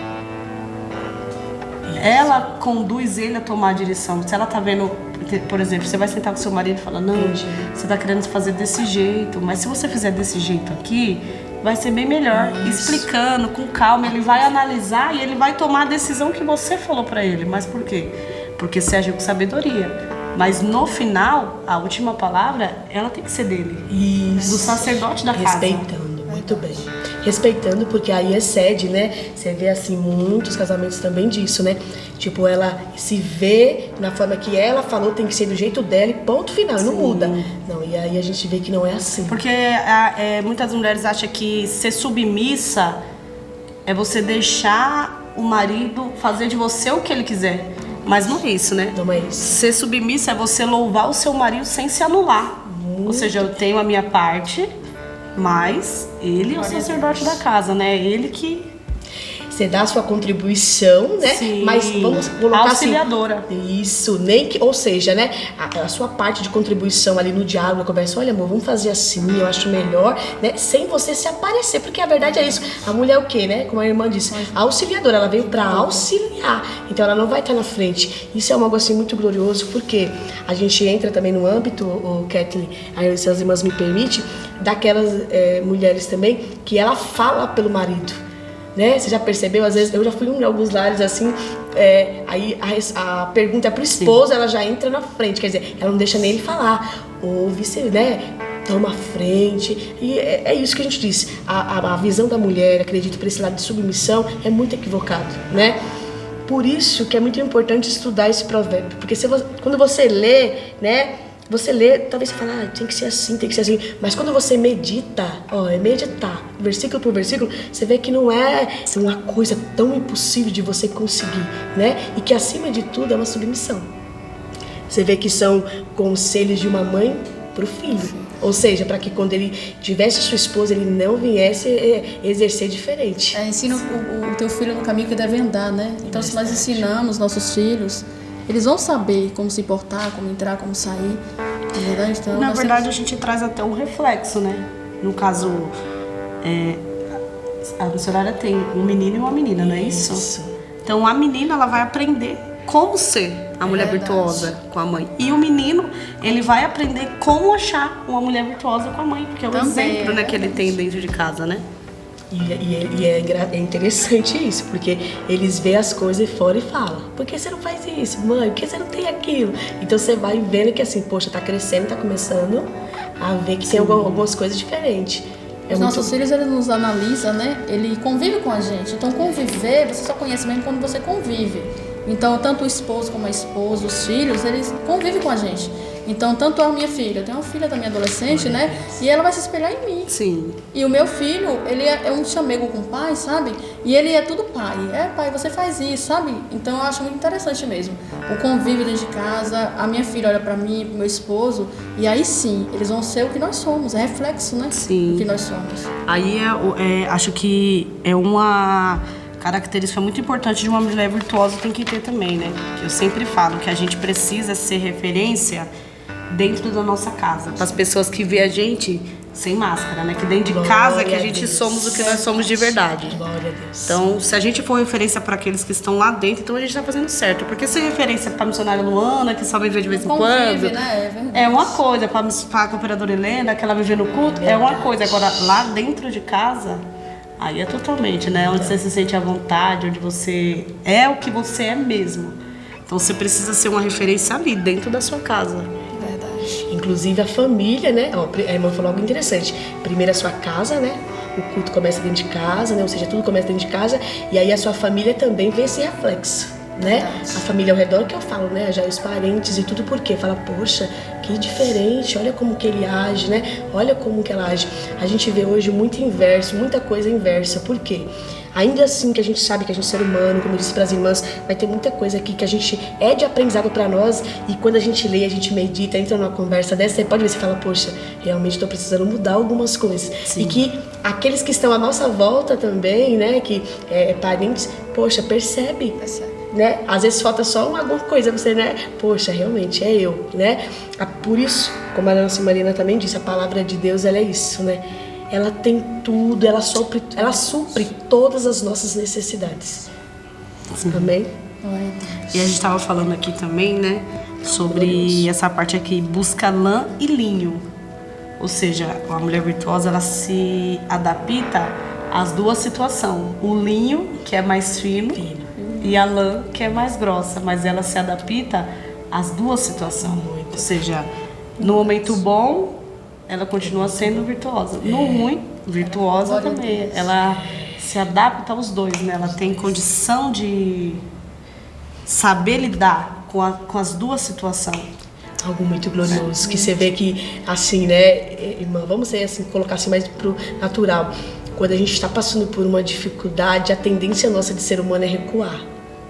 Isso. Ela conduz ele a tomar a direção. Se ela tá vendo, por exemplo, você vai sentar com seu marido e fala, não, você tá querendo fazer desse jeito, mas se você fizer desse jeito aqui, vai ser bem melhor. Isso. Explicando, com calma, ele vai analisar e ele vai tomar a decisão que você falou pra ele. Mas por quê? Porque você agiu com sabedoria. Mas no final, a última palavra, ela tem que ser dele. Isso. Do sacerdote da casa. Respeitando, muito bem. Respeitando, porque aí excede, né? Você vê, assim, muitos casamentos também disso, né? Tipo, ela se vê na forma que ela falou, tem que ser do jeito dela e ponto final, não muda. Não, e aí a gente vê que não é assim. Porque muitas mulheres acham que ser submissa é você deixar o marido fazer de você o que ele quiser. Mas não é isso, né? Não é isso. Ser submissa é você louvar o seu marido sem se anular. Ou seja, eu tenho a minha parte, mas ele é o sacerdote da casa, né? Ele que... Você dá a sua contribuição, né? Sim, mas vamos colocar auxiliadora. Assim, isso, nem que, ou seja, né? A sua parte de contribuição ali no diálogo, na conversa, olha, amor, vamos fazer assim, eu acho melhor, né? Sem você se aparecer, porque a verdade é isso. A mulher é o quê, né? Como a irmã disse, a auxiliadora, ela veio para auxiliar. Então ela não vai estar na frente. Isso é algo assim muito glorioso, porque a gente entra também no âmbito, Kathleen, aí se as irmãs me permitem, daquelas mulheres também que ela fala pelo marido. Né? Você já percebeu? Às vezes, eu já fui em alguns lares assim, aí a pergunta é pro esposo, ela já entra na frente, quer dizer, ela não deixa nem ele falar, ou vice, né? toma a frente. E é isso que a gente disse. A visão da mulher, acredito, para esse lado de submissão, é muito equivocado, né? Por isso que é muito importante estudar esse provérbio. Porque quando você lê, né? Você lê, talvez você fale, tem que ser assim, tem que ser assim. Mas quando você medita, é meditar, versículo por versículo, você vê que não é uma coisa tão impossível de você conseguir, né? E que acima de tudo é uma submissão. Você vê que são conselhos de uma mãe para o filho. Ou seja, para que quando ele tivesse sua esposa, ele não viesse exercer diferente. Ensina o teu filho no caminho que deve andar, né? Então, se nós ensinamos nossos filhos, eles vão saber como se portar, como entrar, como sair. Então, na verdade, a gente traz até um reflexo, né? No caso, a missionária tem um menino e uma menina, não é isso? Então, a menina, ela vai aprender como ser a mulher virtuosa com a mãe. E o menino, ele vai aprender como achar uma mulher virtuosa com a mãe, porque é o exemplo, né, que ele tem dentro de casa, né? E é interessante isso, porque eles veem as coisas fora e falam: por que você não faz isso, mãe? Por que você não tem aquilo? Então você vai vendo que assim, poxa, tá crescendo, tá começando a ver que tem algumas coisas diferentes. Os nossos filhos, eles nos analisam, né? Ele convive com a gente. Então conviver, você só conhece mesmo quando você convive. Então, tanto o esposo como a esposa, os filhos, eles convivem com a gente. Então, tanto a minha filha, eu tenho uma filha também adolescente, né? E ela vai se espelhar em mim. Sim. E o meu filho, ele é um chamego com o pai, sabe? E ele é tudo pai. Pai, você faz isso, sabe? Então, eu acho muito interessante mesmo. O convívio dentro de casa, a minha filha olha pra mim, pro meu esposo, e aí sim, eles vão ser o que nós somos. É reflexo, né? Sim. Do que nós somos. Aí, acho que é uma característica muito importante de uma mulher virtuosa, tem que ter também, né? Eu sempre falo que a gente precisa ser referência dentro da nossa casa, para as pessoas que vê a gente sem máscara, né? Que dentro de casa é que a gente somos o que nós somos de verdade. Glória a Deus. Então, se a gente for referência para aqueles que estão lá dentro, então a gente está fazendo certo. Porque ser referência para a missionária Luana, que só me vê de vez em quando, né? é uma coisa. Para a cooperadora Helena, que ela me vê no culto, é uma coisa. Agora, lá dentro de casa, aí é totalmente, né? Onde você se sente à vontade, onde você é o que você é mesmo. Então, você precisa ser uma referência ali, dentro da sua casa. Inclusive a família, né? A irmã falou algo interessante. Primeiro a sua casa, né? O culto começa dentro de casa, né? Ou seja, tudo começa dentro de casa. E aí a sua família também vê esse reflexo, né? A família ao redor, que eu falo, né? Já os parentes e tudo, por quê? Fala, poxa, que diferente, olha como que ele age, né? Olha como que ela age. A gente vê hoje muito inverso, muita coisa inversa. Por quê? Ainda assim que a gente sabe que a gente é ser humano, como eu disse para as irmãs, vai ter muita coisa aqui que a gente é de aprendizado para nós, e quando a gente lê, a gente medita, entra numa conversa dessa, você pode ver, você fala, poxa, realmente estou precisando mudar algumas coisas. Sim. E que aqueles que estão à nossa volta também, né, que parentes, poxa, percebe. Né? Às vezes falta só alguma coisa, você, né? Poxa, realmente é eu, né? Por isso, como a nossa Marina também disse, a palavra de Deus, ela é isso, né? Ela tem tudo, ela supre todas as nossas necessidades. Sim. Amém? E a gente estava falando aqui também, né, sobre essa parte aqui, busca lã e linho. Ou seja, a mulher virtuosa, ela se adapta às duas situações. O linho, que é mais fino, e a lã, que é mais grossa. Mas ela se adapta às duas situações. Ou seja, no momento bom, ela continua sendo virtuosa. No ruim, virtuosa também. Ela se adapta aos dois, né? Ela tem condição de saber lidar com as duas situações. Algo muito glorioso, que você vê que, assim, né, irmã, vamos ser assim, colocar assim mais pro natural. Quando a gente está passando por uma dificuldade, a tendência nossa de ser humano é recuar.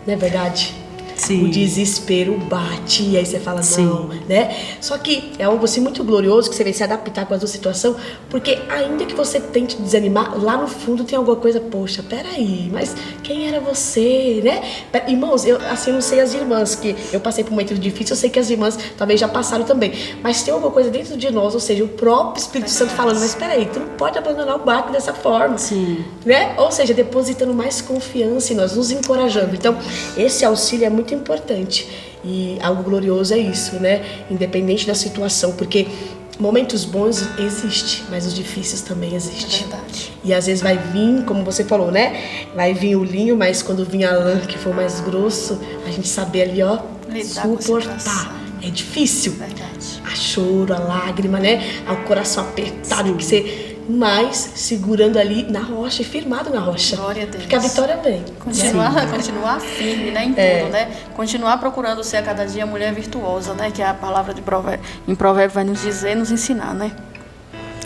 Não é verdade? Sim. O desespero bate, e aí você fala, não, né? Só que é algo assim muito glorioso, que você vai se adaptar com a sua situação, porque ainda que você tente desanimar, lá no fundo tem alguma coisa, poxa, peraí, mas quem era você, né? Irmãos, eu assim, não sei as irmãs, que eu passei por um momento difícil, eu sei que as irmãs talvez já passaram também, mas tem alguma coisa dentro de nós, ou seja, o próprio Espírito Santo falando, mas peraí, tu não pode abandonar o barco dessa forma, né? Ou seja, depositando mais confiança em nós, nos encorajando. Então, esse auxílio é muito importante, e algo glorioso é isso, né? Independente da situação, porque momentos bons existem, mas os difíceis também existem. É verdade. E às vezes vai vir, como você falou, né? Vai vir o linho, mas quando vir a lã, que for mais grosso, a gente saber ali, ó, suportar. é difícil. Verdade. A choro, a lágrima, né? O coração apertado, que você... Mas segurando ali na rocha, firmado na rocha. Glória a Deus. Porque a vitória vem. Continuar firme, né, em tudo, né? Continuar procurando ser a cada dia mulher virtuosa, né? Que a palavra em Provérbio vai nos dizer, nos ensinar, né?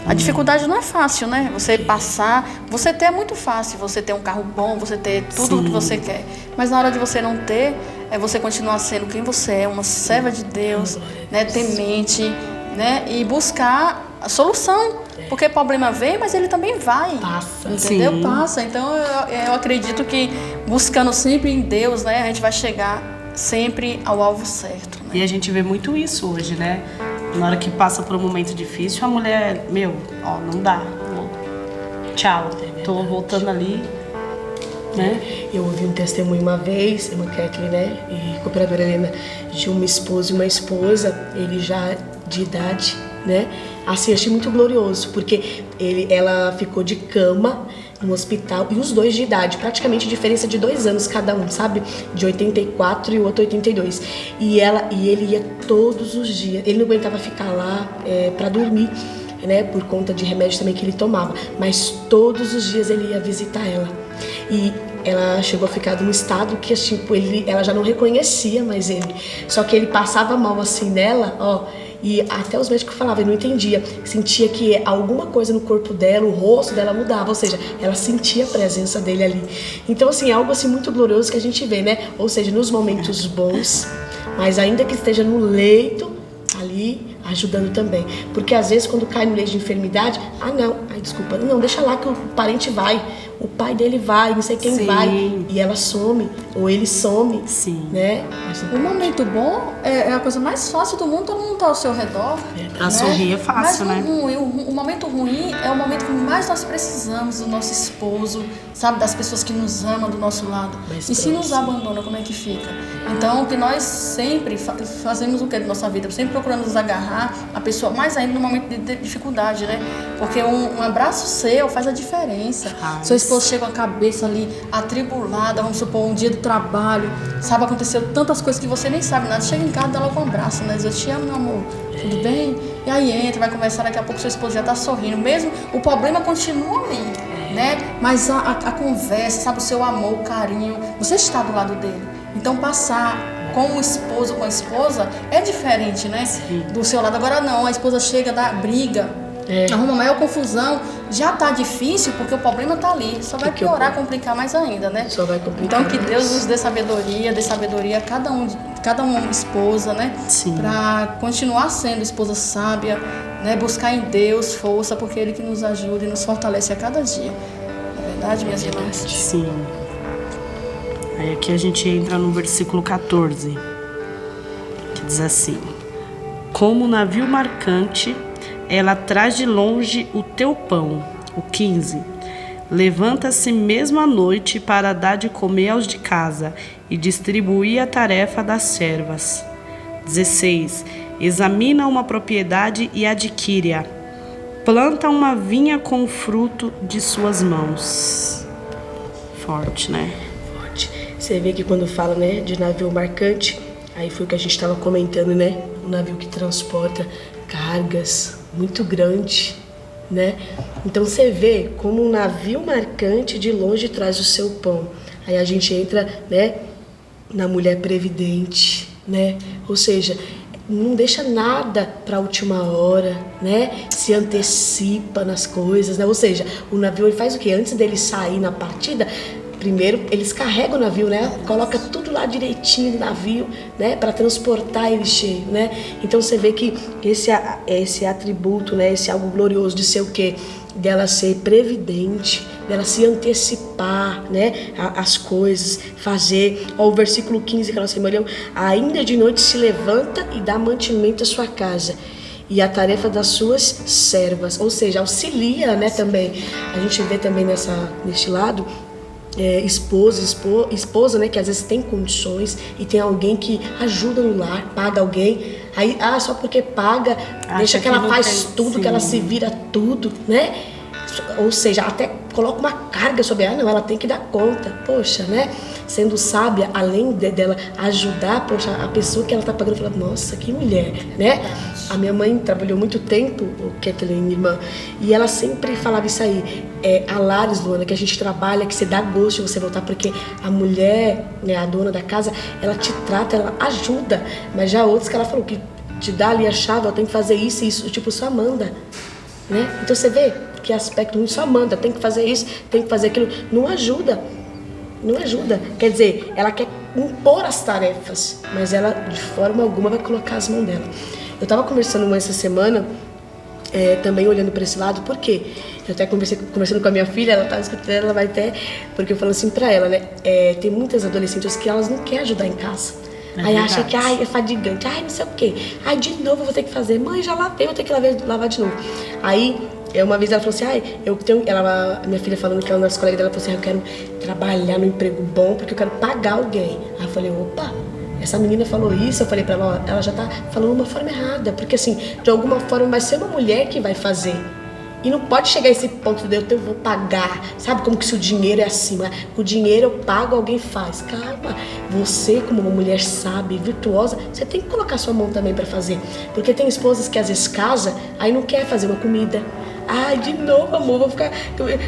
A dificuldade não é fácil, né? Você passar, você ter é muito fácil, você ter um carro bom, você ter tudo o que você quer. Mas na hora de você não ter, é você continuar sendo quem você é, uma serva de Deus, né? Temente, né? E buscar a solução. Porque o problema vem, mas ele também vai. Passa. Entendeu? Sim. Passa. Então eu acredito que buscando sempre em Deus, né? A gente vai chegar sempre ao alvo certo. Né? E a gente vê muito isso hoje, né? Na hora que passa por um momento difícil, a mulher, não dá. Tchau, tô voltando ali, né? Eu ouvi um testemunho uma vez, uma Kathleen, né? E cooperadora Helena, de uma esposa e uma esposa, ele já de idade, né? Assim, achei muito glorioso, porque ela ficou de cama no hospital, e os dois de idade, praticamente diferença de 2 anos cada um, sabe? De 84 e o outro 82. E ele ia todos os dias, ele não aguentava ficar lá para dormir, né? Por conta de remédio também que ele tomava, mas todos os dias ele ia visitar ela. E ela chegou a ficar num estado que, tipo, ela já não reconhecia mais ele. Só que ele passava a mão assim nela, ó, e até os médicos falavam, eu não entendia. Sentia que alguma coisa no corpo dela, o rosto dela mudava, ou seja, ela sentia a presença dele ali. Então, assim, é algo assim muito glorioso que a gente vê, né? Ou seja, nos momentos bons, mas ainda que esteja no leito, ali, ajudando também. Porque às vezes quando cai no leito de enfermidade, não, deixa lá que o parente vai, o pai dele vai, não sei quem vai, e ela some, ou ele some, né? O momento bom é a coisa mais fácil do mundo, todo mundo tá ao seu redor. Pra sorrir é fácil, mas né? O momento ruim é o momento que mais nós precisamos do nosso esposo, sabe? Das pessoas que nos amam do nosso lado. E se nos abandona, como é que fica? Então, que nós sempre fazemos o que da nossa vida? Sempre procuramos nos agarrar a pessoa, mais ainda no momento de dificuldade, né? Porque um abraço seu faz a diferença. Seu esposo chega com a cabeça ali atribulada, vamos supor, um dia do trabalho, sabe? Aconteceu tantas coisas que você nem sabe nada. Chega em casa, dá logo um abraço, né? Diz, eu te amo, meu amor. Tudo bem? E aí entra, vai conversar, daqui a pouco seu esposo já tá sorrindo. Mesmo o problema continua ali, né? Mas a conversa, sabe? O seu amor, o carinho, você está do lado dele. Então passar com o esposo, com a esposa, é diferente, né? Do seu lado. Agora não, a esposa chega, dá briga, arruma maior confusão. Já tá difícil porque o problema tá ali. Só vai piorar, complicar mais ainda, né? Só vai complicar. Então que Deus nos dê sabedoria a cada uma esposa, né? Para continuar sendo esposa sábia, né? Buscar em Deus força, porque Ele que nos ajuda e nos fortalece a cada dia. Não é verdade, minhas irmãs? Sim. Aí aqui a gente entra no versículo 14, que diz assim: como navio marcante, ela traz de longe o teu pão. O 15. Levanta-se mesmo à noite para dar de comer aos de casa e distribuir a tarefa das servas. 16. Examina uma propriedade e adquire-a. Planta uma vinha com o fruto de suas mãos. Forte, né? Forte. Você vê que quando fala, né, de navio marcante, aí foi o que a gente estava comentando, né? Um navio que transporta cargas muito grande, né? Então você vê como um navio marcante de longe traz o seu pão. Aí a gente entra, né, na mulher previdente, né? Ou seja, não deixa nada para a última hora, né? Se antecipa nas coisas, né? Ou seja, o navio ele faz o quê? Antes dele sair na partida, primeiro eles carregam o navio, né? Coloca tudo lá direitinho no navio, né? Para transportar ele cheio, né? Então você vê que esse atributo, né? Esse algo glorioso de ser o quê? Dela ser previdente, dela se antecipar, né? As coisas, fazer. Ó, o versículo 15 que a nossa irmã leu: ainda de noite se levanta e dá mantimento à sua casa e a tarefa das suas servas, ou seja, auxilia, né? Também a gente vê também neste lado. Esposa, né, que às vezes tem condições e tem alguém que ajuda no lar, paga alguém, aí só porque paga, deixa que ela faz tudo, que ela se vira tudo, né? Ou seja, até coloca uma carga sobre ela, não, ela tem que dar conta, poxa, né? sendo sábia, além dela ajudar, poxa, a pessoa que ela tá pagando, fala, nossa, que mulher, né? A minha mãe trabalhou muito tempo, o Kathleen, minha irmã, e ela sempre falava isso aí, a Lares, Luana, que a gente trabalha, que você dá gosto de você voltar, porque a mulher, né, a dona da casa, ela te trata, ela ajuda, mas já outros que ela falou que te dá ali a chave, ela tem que fazer isso e isso, tipo, só manda, né? Então você vê que aspecto ruim, só manda, tem que fazer isso, tem que fazer aquilo, não ajuda, quer dizer, ela quer impor as tarefas, mas ela de forma alguma vai colocar as mãos dela. Eu estava conversando essa semana, também olhando para esse lado, por quê? Eu até conversando com a minha filha, ela estava escutando, ela vai até, porque eu falo assim para ela, né? Tem muitas adolescentes que elas não querem ajudar em casa. Aí acha que é fadigante, não sei o quê. De novo eu vou ter que fazer. Mãe, já lavei, vou ter que lavar de novo. Aí, uma vez ela falou assim, minha filha falando que ela nas colegas dela falou assim, eu quero trabalhar no emprego bom porque eu quero pagar alguém. Aí eu falei, opa, essa menina falou isso, eu falei pra ela, ela já tá falando de uma forma errada, porque assim, de alguma forma vai ser uma mulher que vai fazer. E não pode chegar a esse ponto de eu vou pagar, sabe? Como que se o dinheiro é assim, né? O dinheiro eu pago, alguém faz. Calma, você como uma mulher sábia e virtuosa, você tem que colocar sua mão também pra fazer. Porque tem esposas que às vezes casam, aí não quer fazer uma comida. De novo, amor, vou ficar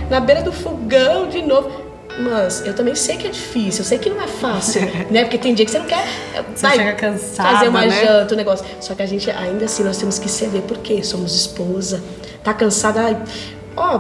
na beira do fogão de novo. Mas eu também sei que é difícil, eu sei que não é fácil, né? Porque tem dia que você não quer chega cansada, fazer uma né? janta, um negócio. Só que a gente, ainda assim, nós temos que ceder, porque somos esposa. Tá cansada,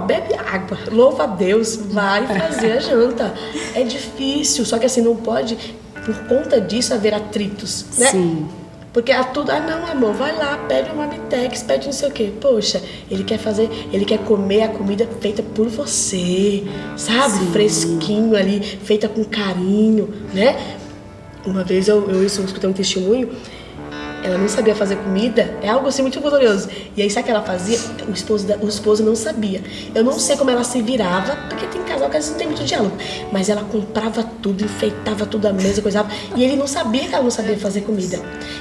bebe água, louva a Deus, vai fazer a janta. É difícil, só que assim, não pode, por conta disso, haver atritos, né? Sim. Porque tudo, não, amor, vai lá, pede uma Bitex, pede não sei o quê. Poxa, ele quer comer a comida feita por você, sabe? Sim. Fresquinho ali, feita com carinho, né? Uma vez eu escutei um testemunho, ela não sabia fazer comida, é algo assim muito glorioso. E aí, sabe o que ela fazia? O esposo não sabia. Eu não sei como ela se virava, porque tem casal que às vezes não tem muito diálogo. Mas ela comprava tudo, enfeitava tudo a mesa, coisava. E ele não sabia que ela não sabia fazer comida.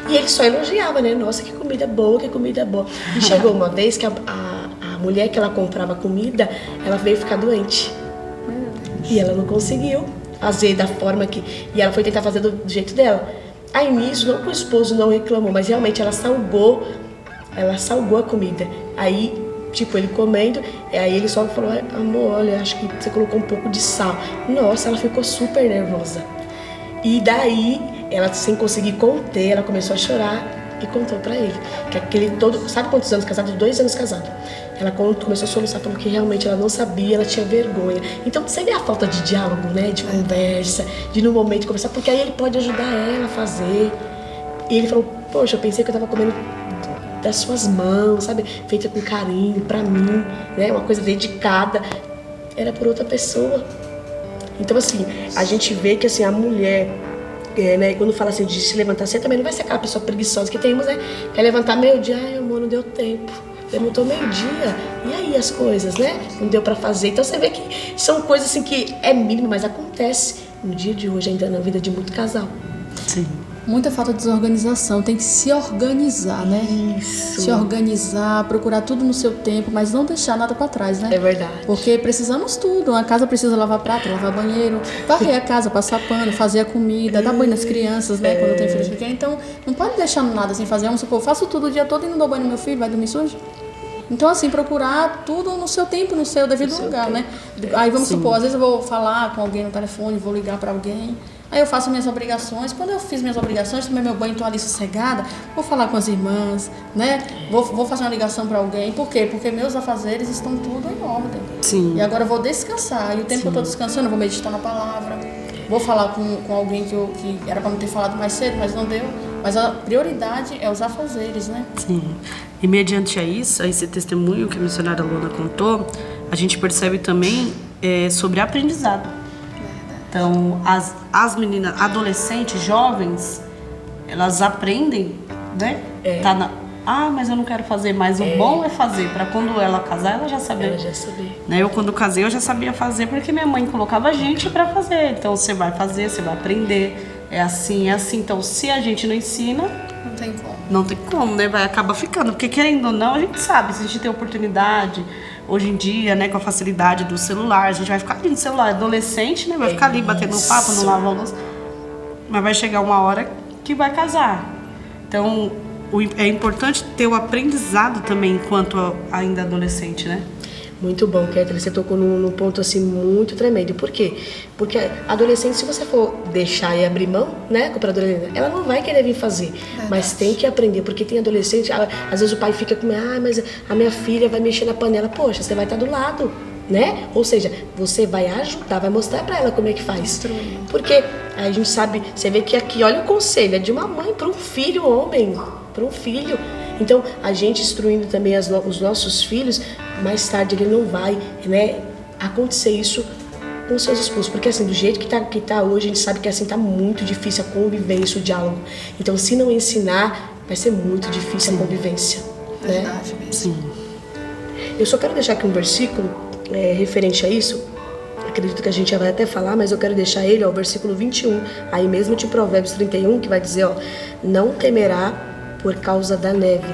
E ele só elogiava, né? Nossa, que comida boa, que comida boa. E chegou uma vez que a mulher que ela comprava comida, ela veio ficar doente. E ela não conseguiu fazer da forma que... E ela foi tentar fazer do jeito dela. Aí nisso, não que o esposo não reclamou, mas realmente ela salgou a comida. Aí, tipo, ele comendo, aí ele só falou, amor, olha, acho que você colocou um pouco de sal. Nossa, ela ficou super nervosa. E daí, ela sem conseguir conter, ela começou a chorar e contou pra ele. Que aquele todo, sabe quantos anos casado? 2 anos casado. Ela começou a soluçar, falou que realmente ela não sabia, ela tinha vergonha. Então, você vê a falta de diálogo, né? De conversa, de no momento conversar, porque aí ele pode ajudar ela a fazer. E ele falou, poxa, eu pensei que eu tava comendo das suas mãos, sabe? Feita com carinho, pra mim, né? Uma coisa dedicada. Era por outra pessoa. Então, assim, a gente vê que, assim, a mulher... né, quando fala assim de se levantar cedo, também não vai ser aquela pessoa preguiçosa que temos, né? Quer levantar meio-dia, amor, não deu tempo. Levantou meio-dia, e aí as coisas, né? Não deu pra fazer. Então você vê que são coisas assim que é mínimo, mas acontece no dia de hoje, ainda na vida de muito casal. Sim. Muita falta de desorganização, tem que se organizar, né? Isso. Se organizar, procurar tudo no seu tempo, mas não deixar nada pra trás, né? É verdade. Porque precisamos tudo, a casa precisa lavar prato, lavar banheiro, varrer a casa, passar pano, fazer a comida, dar banho nas crianças, né? Quando tem filhos pequenos. Então, não pode deixar nada sem fazer. Vamos supor, eu faço tudo o dia todo e não dou banho no meu filho, vai dormir sujo? Então, assim, procurar tudo no seu tempo, no seu devido lugar, né? Aí, vamos supor, às vezes eu vou falar com alguém no telefone, vou ligar pra alguém, aí eu faço minhas obrigações. Quando eu fiz minhas obrigações, tomei meu banho, tô ali sossegada, vou falar com as irmãs, né? Vou fazer uma ligação pra alguém. Por quê? Porque meus afazeres estão tudo em ordem. Sim. E agora eu vou descansar. E o tempo que eu tô descansando, eu vou meditar na palavra, vou falar com alguém que era pra me ter falado mais cedo, mas não deu. Mas a prioridade é os afazeres, né? Sim. E mediante a isso, a esse testemunho que a missionária Luana contou, a gente percebe também sobre aprendizado. Então, as meninas, adolescentes, jovens, elas aprendem, né? Mas eu não quero fazer. Mas o bom é fazer, para quando ela casar, ela já saber. Né? Eu, quando casei, eu já sabia fazer, porque minha mãe colocava a gente para fazer. Então, você vai fazer, você vai aprender. É assim, é assim. Então, se a gente não ensina... Não tem como. Não tem como, né? Vai acabar ficando. Porque, querendo ou não, a gente sabe. Se a gente tem oportunidade, hoje em dia, né, com a facilidade do celular, a gente vai ficar ali no celular, adolescente, né, vai ficar ali batendo um papo, não lava a louça, mas vai chegar uma hora que vai casar. Então, é importante ter o aprendizado também enquanto ainda adolescente, né? Muito bom, Kathleen, você tocou num ponto assim muito tremendo. Por quê? Porque a adolescente, se você for deixar e abrir mão, né, para adolescente, ela não vai querer vir fazer, mas tem que aprender, porque tem adolescente, às vezes o pai fica com, mas a minha filha vai mexer na panela, poxa, você vai estar do lado, né? Ou seja, você vai ajudar, vai mostrar para ela como é que faz. Porque a gente sabe, você vê que aqui, olha o conselho, é de uma mãe para um filho homem, para um filho. Então, a gente instruindo também os nossos filhos, mais tarde ele não vai, né, acontecer isso com seus esposos. Porque assim, do jeito que tá hoje, a gente sabe que assim tá muito difícil a convivência, o diálogo. Então, se não ensinar, vai ser muito difícil a convivência. Verdade mesmo. Sim. Eu só quero deixar aqui um versículo referente a isso. Acredito que a gente já vai até falar, mas eu quero deixar ele, ó, o versículo 21, aí mesmo de Provérbios 31, que vai dizer, ó, não temerá por causa da neve,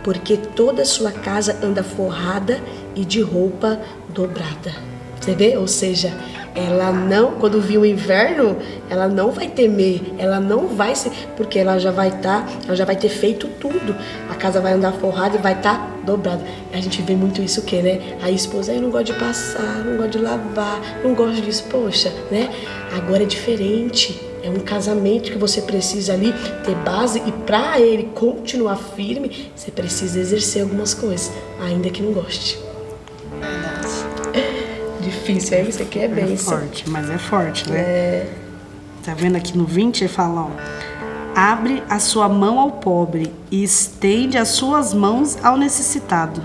porque toda a sua casa anda forrada e de roupa dobrada. Você vê? Ou seja, ela não, quando vir o inverno, ela não vai temer, ela não vai se, porque ela já vai ter feito tudo. A casa vai andar forrada e vai estar dobrada. A gente vê muito isso, o quê, né? A esposa, eu não gosto de passar, não gosto de lavar, não gosto disso, poxa, né? Agora é diferente. É um casamento que você precisa ali ter base, e para ele continuar firme, você precisa exercer algumas coisas, ainda que não goste. Difícil, aí isso aqui é bem forte, mas é forte, né? Tá vendo aqui no 20, ele fala, ó, abre a sua mão ao pobre e estende as suas mãos ao necessitado.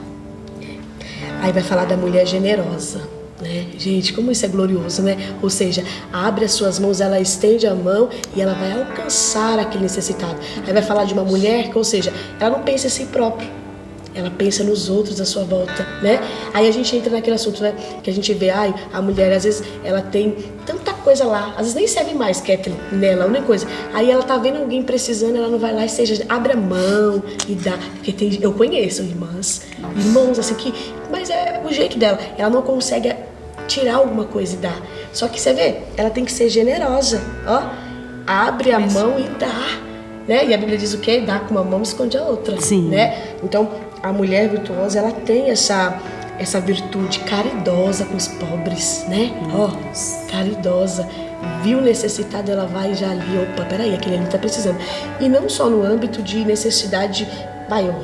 Aí vai falar da mulher generosa, né? Gente, como isso é glorioso, né? Ou seja, abre as suas mãos, ela estende a mão e ela vai alcançar aquele necessitado. Aí vai falar de uma mulher que, ou seja, ela não pensa em si própria, ela pensa nos outros à sua volta, né? Aí a gente entra naquele assunto, né? Que a gente vê, a mulher, às vezes, ela tem tanta coisa lá, às vezes nem serve mais, Kathleen, nela, a única coisa. Aí ela tá vendo alguém precisando, ela não vai lá e seja, abre a mão e dá. Porque eu conheço irmãos assim que, mas é o jeito dela, ela não consegue tirar alguma coisa e dar. Só que você vê, ela tem que ser generosa, ó, abre a mão e dá, né? E a Bíblia diz o quê? Dá com uma mão e esconde a outra, sim, né? Então, a mulher virtuosa, ela tem essa virtude caridosa com os pobres, né? Ó, caridosa. Viu o necessitado, ela vai já ali, opa, peraí, aquele ali tá precisando. E não só no âmbito de necessidade,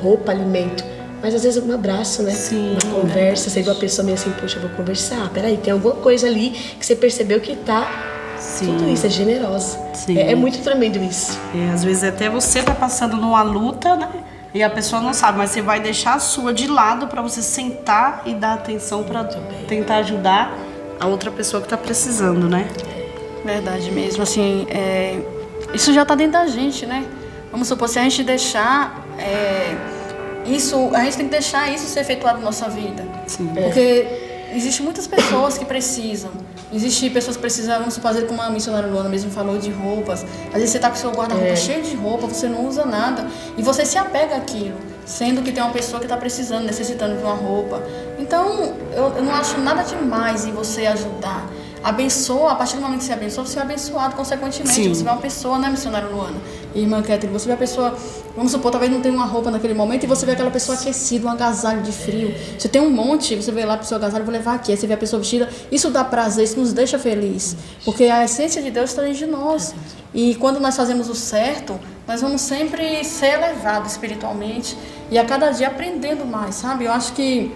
roupa, alimento, mas às vezes um abraço, né? Sim, uma conversa, você viu a pessoa meio assim, poxa, eu vou conversar, peraí, tem alguma coisa ali que você percebeu que tá... Sim. Tudo isso é generosa. Sim. É muito tremendo isso. Às vezes até você tá passando numa luta, né? E a pessoa não sabe, mas você vai deixar a sua de lado para você sentar e dar atenção para tentar ajudar a outra pessoa que tá precisando, né? Verdade mesmo, assim, isso já tá dentro da gente, né? Vamos supor, se a gente deixar isso, a gente tem que deixar isso ser efetuado na nossa vida. Sim. Porque existem muitas pessoas que precisam. Existem pessoas que precisam, vamos fazer como a missionária Luana mesmo falou, de roupas. Às vezes você está com o seu guarda-roupa cheio de roupa, você não usa nada. E você se apega àquilo, sendo que tem uma pessoa que está precisando, necessitando de uma roupa. Então, eu não acho nada demais em você ajudar. Abençoa, a partir do momento que você abençoa, você é abençoado consequentemente. Sim. Você vê uma pessoa, né, missionária Luana e irmã Kathleen, você vê a pessoa, vamos supor, talvez não tenha uma roupa naquele momento, e você vê aquela pessoa aquecida, um agasalho de frio. Você tem um monte, você vê lá a pessoa agasalho, vou levar aqui, aí você vê a pessoa vestida, isso dá prazer, isso nos deixa feliz, porque a essência de Deus está dentro de nós. E quando nós fazemos o certo, nós vamos sempre ser elevados espiritualmente e a cada dia aprendendo mais, sabe? Eu acho que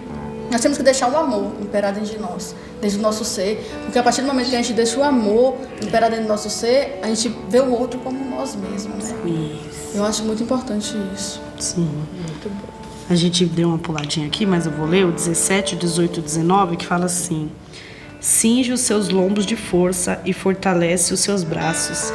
nós temos que deixar o amor imperar dentro de nós, dentro do nosso ser, porque a partir do momento que a gente deixa o amor imperar dentro do nosso ser, a gente vê o outro como nós mesmos, né? Isso. Eu acho muito importante isso. Sim. Muito bom. A gente deu uma puladinha aqui, mas eu vou ler o 17, 18 e 19, que fala assim: cinge os seus lombos de força e fortalece os seus braços.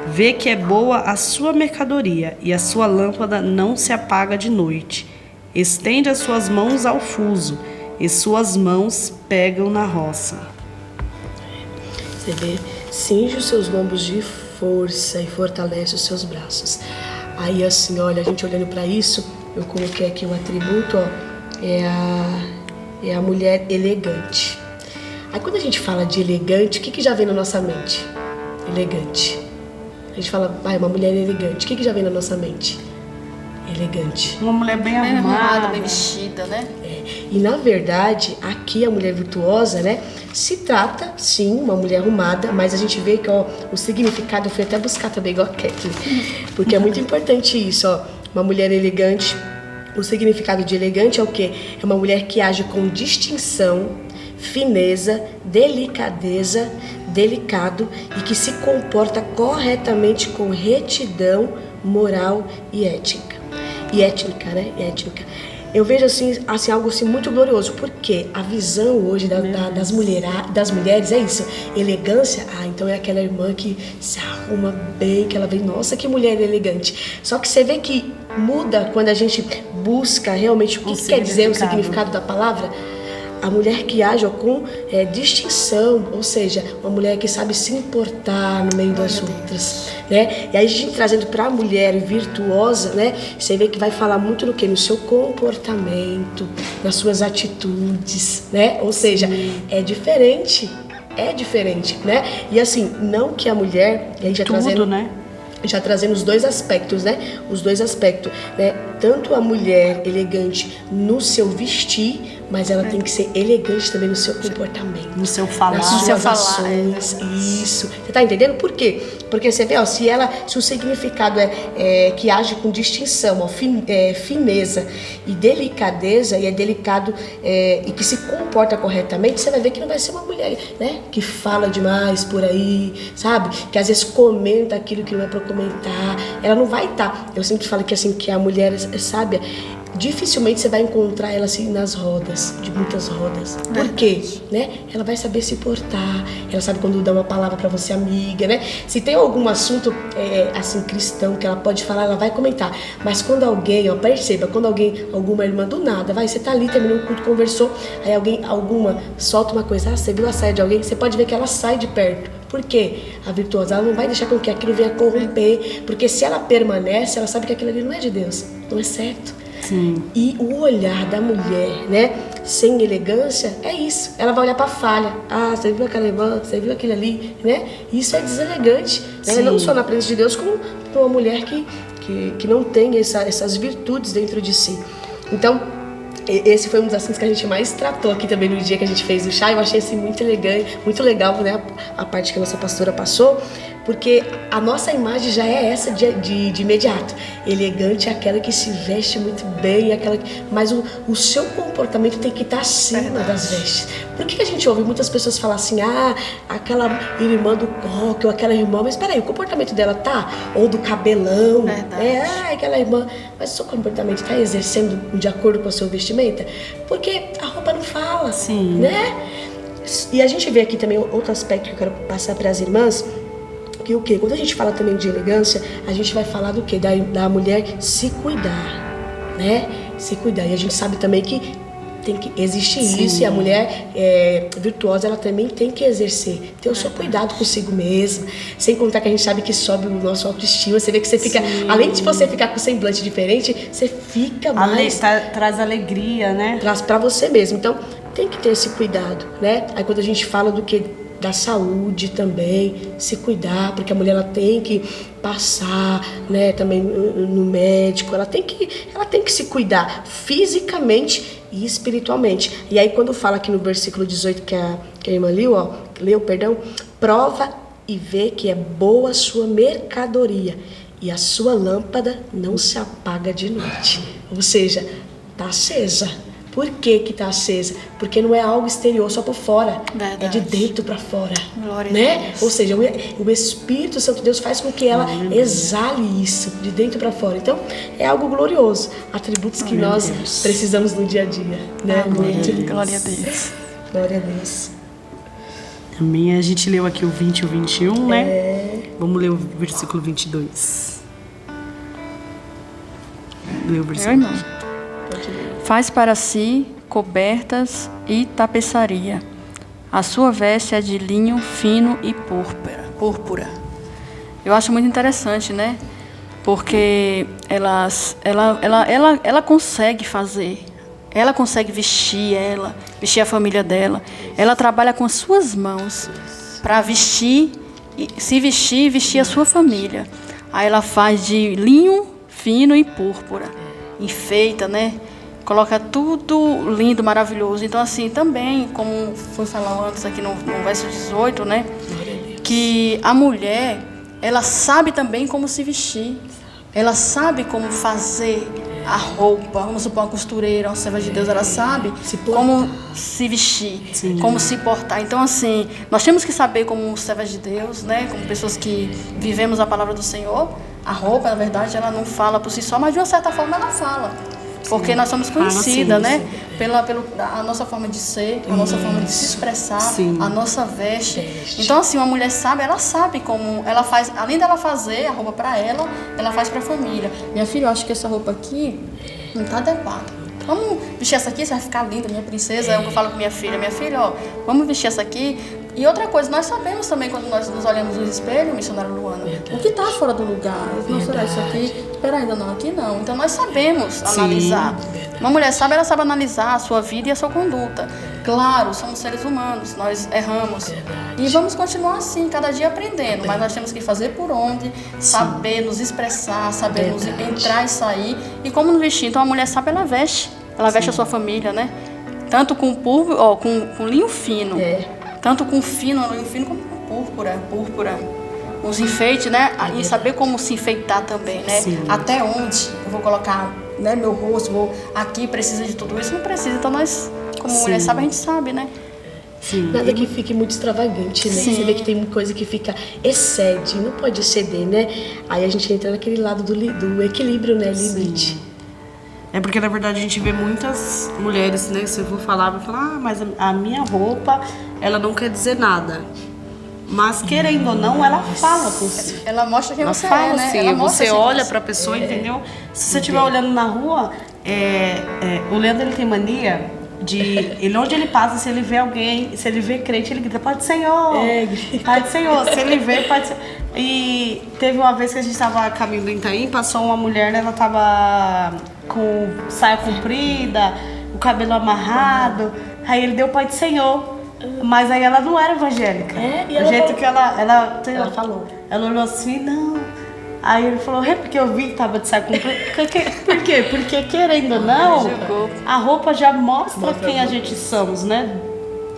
Vê que é boa a sua mercadoria e a sua lâmpada não se apaga de noite. Estende as suas mãos ao fuso e suas mãos pegam na roça. Você vê, cinge os seus lombos de força e fortalece os seus braços. Aí assim, olha, a gente olhando para isso, eu coloquei aqui um atributo, ó, é a é a mulher elegante. Aí quando a gente fala de elegante, o que já vem na nossa mente? Elegante. A gente fala, uma mulher elegante. O que já vem na nossa mente? Elegante. Uma mulher bem Bem arrumada, arrumada. bem vestida, né? E na verdade, aqui a mulher virtuosa, né, se trata, sim, uma mulher arrumada, mas a gente vê que o significado, eu fui até buscar também, igual a Kathleen, porque é muito importante isso, uma mulher elegante. O significado de elegante é o quê? É uma mulher que age com distinção, fineza, delicadeza, delicado e que se comporta corretamente com retidão, moral e ética. E étnica, né? E étnica. Eu vejo assim algo assim muito glorioso, porque a visão hoje das mulheres é isso, elegância, então é aquela irmã que se arruma bem, que ela vem, nossa, que mulher elegante. Só que você vê que muda quando a gente busca realmente o que quer dizer o significado da palavra. A mulher que age com distinção, ou seja, uma mulher que sabe se importar no meio das outras, né? E aí a gente trazendo para a mulher virtuosa, né? Você vê que vai falar muito no quê? No seu comportamento, nas suas atitudes, né? Ou seja, é diferente, né? E assim, não que a mulher, e aí já trazendo, né? Já trazendo os dois aspectos, né? Os dois aspectos, né? Tanto a mulher elegante no seu vestir, mas ela tem que ser elegante também no seu comportamento. No seu falar. Nas suas ações. Isso. Você tá entendendo? Por quê? Porque você vê, se o significado é que age com distinção, fineza e delicadeza, e é delicado e que se comporta corretamente, você vai ver que não vai ser uma mulher, né? Que fala demais por aí, sabe? Que às vezes comenta aquilo que não é pra comentar. Ela não vai estar. Eu sempre falo que assim, que a mulher é sábia. Dificilmente você vai encontrar ela assim nas rodas, de muitas rodas. Por quê? Né? Ela vai saber se portar, ela sabe quando dá uma palavra pra você, amiga, né? Se tem algum assunto assim cristão que ela pode falar, ela vai comentar. Mas quando alguém, perceba, quando alguma irmã do nada, você tá ali, terminou o culto, conversou, aí alguma solta uma coisa, você viu a saia de alguém, você pode ver que ela sai de perto. Por quê? A virtuosa, ela não vai deixar com que aquilo venha corromper, porque se ela permanece, ela sabe que aquilo ali não é de Deus, não é certo. Sim. E o olhar da mulher, né, sem elegância, é isso. Ela vai olhar para a falha. Você viu aquela irmã, você viu aquilo ali, né? Isso é deselegante, né? Não só na presença de Deus, como uma mulher que não tem essas virtudes dentro de si. Então, esse foi um dos assuntos que a gente mais tratou aqui também no dia que a gente fez o chá. Eu achei assim muito elegante, muito legal, né, a parte que a nossa pastora passou, porque a nossa imagem já é essa de imediato. Elegante é aquela que se veste muito bem, mas o seu comportamento tem que estar acima das vestes. Por que a gente ouve muitas pessoas falar assim, aquela irmã do coque, ou aquela irmã, mas peraí, o comportamento dela tá? Ou do cabelão, aquela irmã, mas o seu comportamento está exercendo de acordo com a sua vestimenta? Porque a roupa não fala, né? E a gente vê aqui também outro aspecto que eu quero passar para as irmãs, que o quê? Quando a gente fala também de elegância, a gente vai falar do quê? Da mulher se cuidar, né? Se cuidar. E a gente sabe também que tem que existir isso, e a mulher virtuosa, ela também tem que exercer, ter o seu cuidado consigo mesma, sem contar que a gente sabe que sobe o nosso autoestima. Você vê que você fica, além de você ficar com semblante diferente, você fica mais... Traz alegria, né? Traz pra você mesmo. Então, tem que ter esse cuidado, né? Aí quando a gente fala do que da saúde também, se cuidar, porque a mulher ela tem que passar, né, também no médico, ela tem que se cuidar fisicamente e espiritualmente. E aí quando fala aqui no versículo 18 que a irmã leu, prova e vê que é boa a sua mercadoria e a sua lâmpada não se apaga de noite. Ou seja, está acesa. Por que está acesa? Porque não é algo exterior, só por fora. Verdade. É de dentro para fora. Glória, né? Ou seja, o Espírito Santo de Deus faz com que ela exale isso, de dentro para fora. Então, é algo glorioso. Atributos que nós precisamos no dia a dia. Né? Glória a Deus. Glória a Deus. Também a gente leu aqui o 20 e o 21, né? Vamos ler o versículo 22. Lê o versículo. Faz para si cobertas e tapeçaria. A sua veste é de linho fino e púrpura. Eu acho muito interessante, né? Porque ela consegue fazer ela consegue vestir vestir a família dela. Ela trabalha com as suas mãos para vestir, se vestir e vestir a sua família. Aí ela faz de linho fino e púrpura, enfeita, né? Coloca tudo lindo, maravilhoso. Então, assim, também, como foi falado antes aqui no verso 18, né? Que a mulher, ela sabe também como se vestir. Ela sabe como fazer a roupa. Vamos supor, uma costureira, uma serva de Deus, ela sabe como se vestir, como se portar. Então, assim, nós temos que saber como servas de Deus, né? Como pessoas que vivemos a palavra do Senhor. A roupa, na verdade, ela não fala por si só, mas de uma certa forma ela fala. Porque nós somos conhecidas, né? Pela a nossa forma de ser, a nossa forma de se expressar, a nossa veste. Então, assim, uma mulher sábia, ela sabe como ela faz, além dela fazer a roupa para ela faz para a família. Minha filha, eu acho que essa roupa aqui não está adequada. Vamos vestir essa aqui, você vai ficar linda, minha princesa. É o que eu falo com minha filha, ó, vamos vestir essa aqui. E outra coisa, nós sabemos também quando nós nos olhamos no espelho, missionária Luana, o que está fora do lugar. Não será isso aqui? Espera, ainda não, aqui não. Então nós sabemos analisar. Uma mulher sábia, ela sabe analisar a sua vida e a sua conduta. Claro, somos seres humanos, nós erramos. E vamos continuar assim, cada dia aprendendo. Mas nós temos que fazer por onde, saber nos expressar, saber nos entrar e sair. E como nos vestir. Então a mulher sábia, ela veste. Ela veste a sua família, né? Tanto com com linho fino. Tanto com linho fino como com púrpura. Os enfeites, né? E saber como se enfeitar também, né? Até onde eu vou colocar, né, meu rosto, aqui precisa de tudo isso? Não precisa. Então nós, como mulher sabe, a gente sabe, né? Nada que fique muito extravagante, né? Você vê que tem coisa que fica excede, não pode exceder, né? Aí a gente entra naquele lado do equilíbrio, né? Limite. É porque, na verdade, a gente vê muitas mulheres, né? Se eu vou falar, vai falar, mas a minha roupa, ela não quer dizer nada. Mas, querendo ou não, ela fala por si. Ela mostra quem você fala, é, né? Sim. Ela mostra você olha pra pessoa, entendeu? Se você estiver olhando na rua, o Leandro, ele tem mania de... onde ele passa, se ele vê alguém, se ele vê crente, ele grita, Pai do Senhor, Pai do Senhor. Se ele vê, Pai do Senhor. E teve uma vez que a gente estava a caminho do Itaim, passou uma mulher, ela tava com saia comprida, o cabelo amarrado, aí ele deu Pai do Senhor. Mas aí ela não era evangélica. E do jeito que ela falou. Ela olhou assim, não. Aí ele falou, porque eu vi que tava de saia comprida. Por quê? Porque, querendo ou não, a roupa já mostra quem a gente somos, né?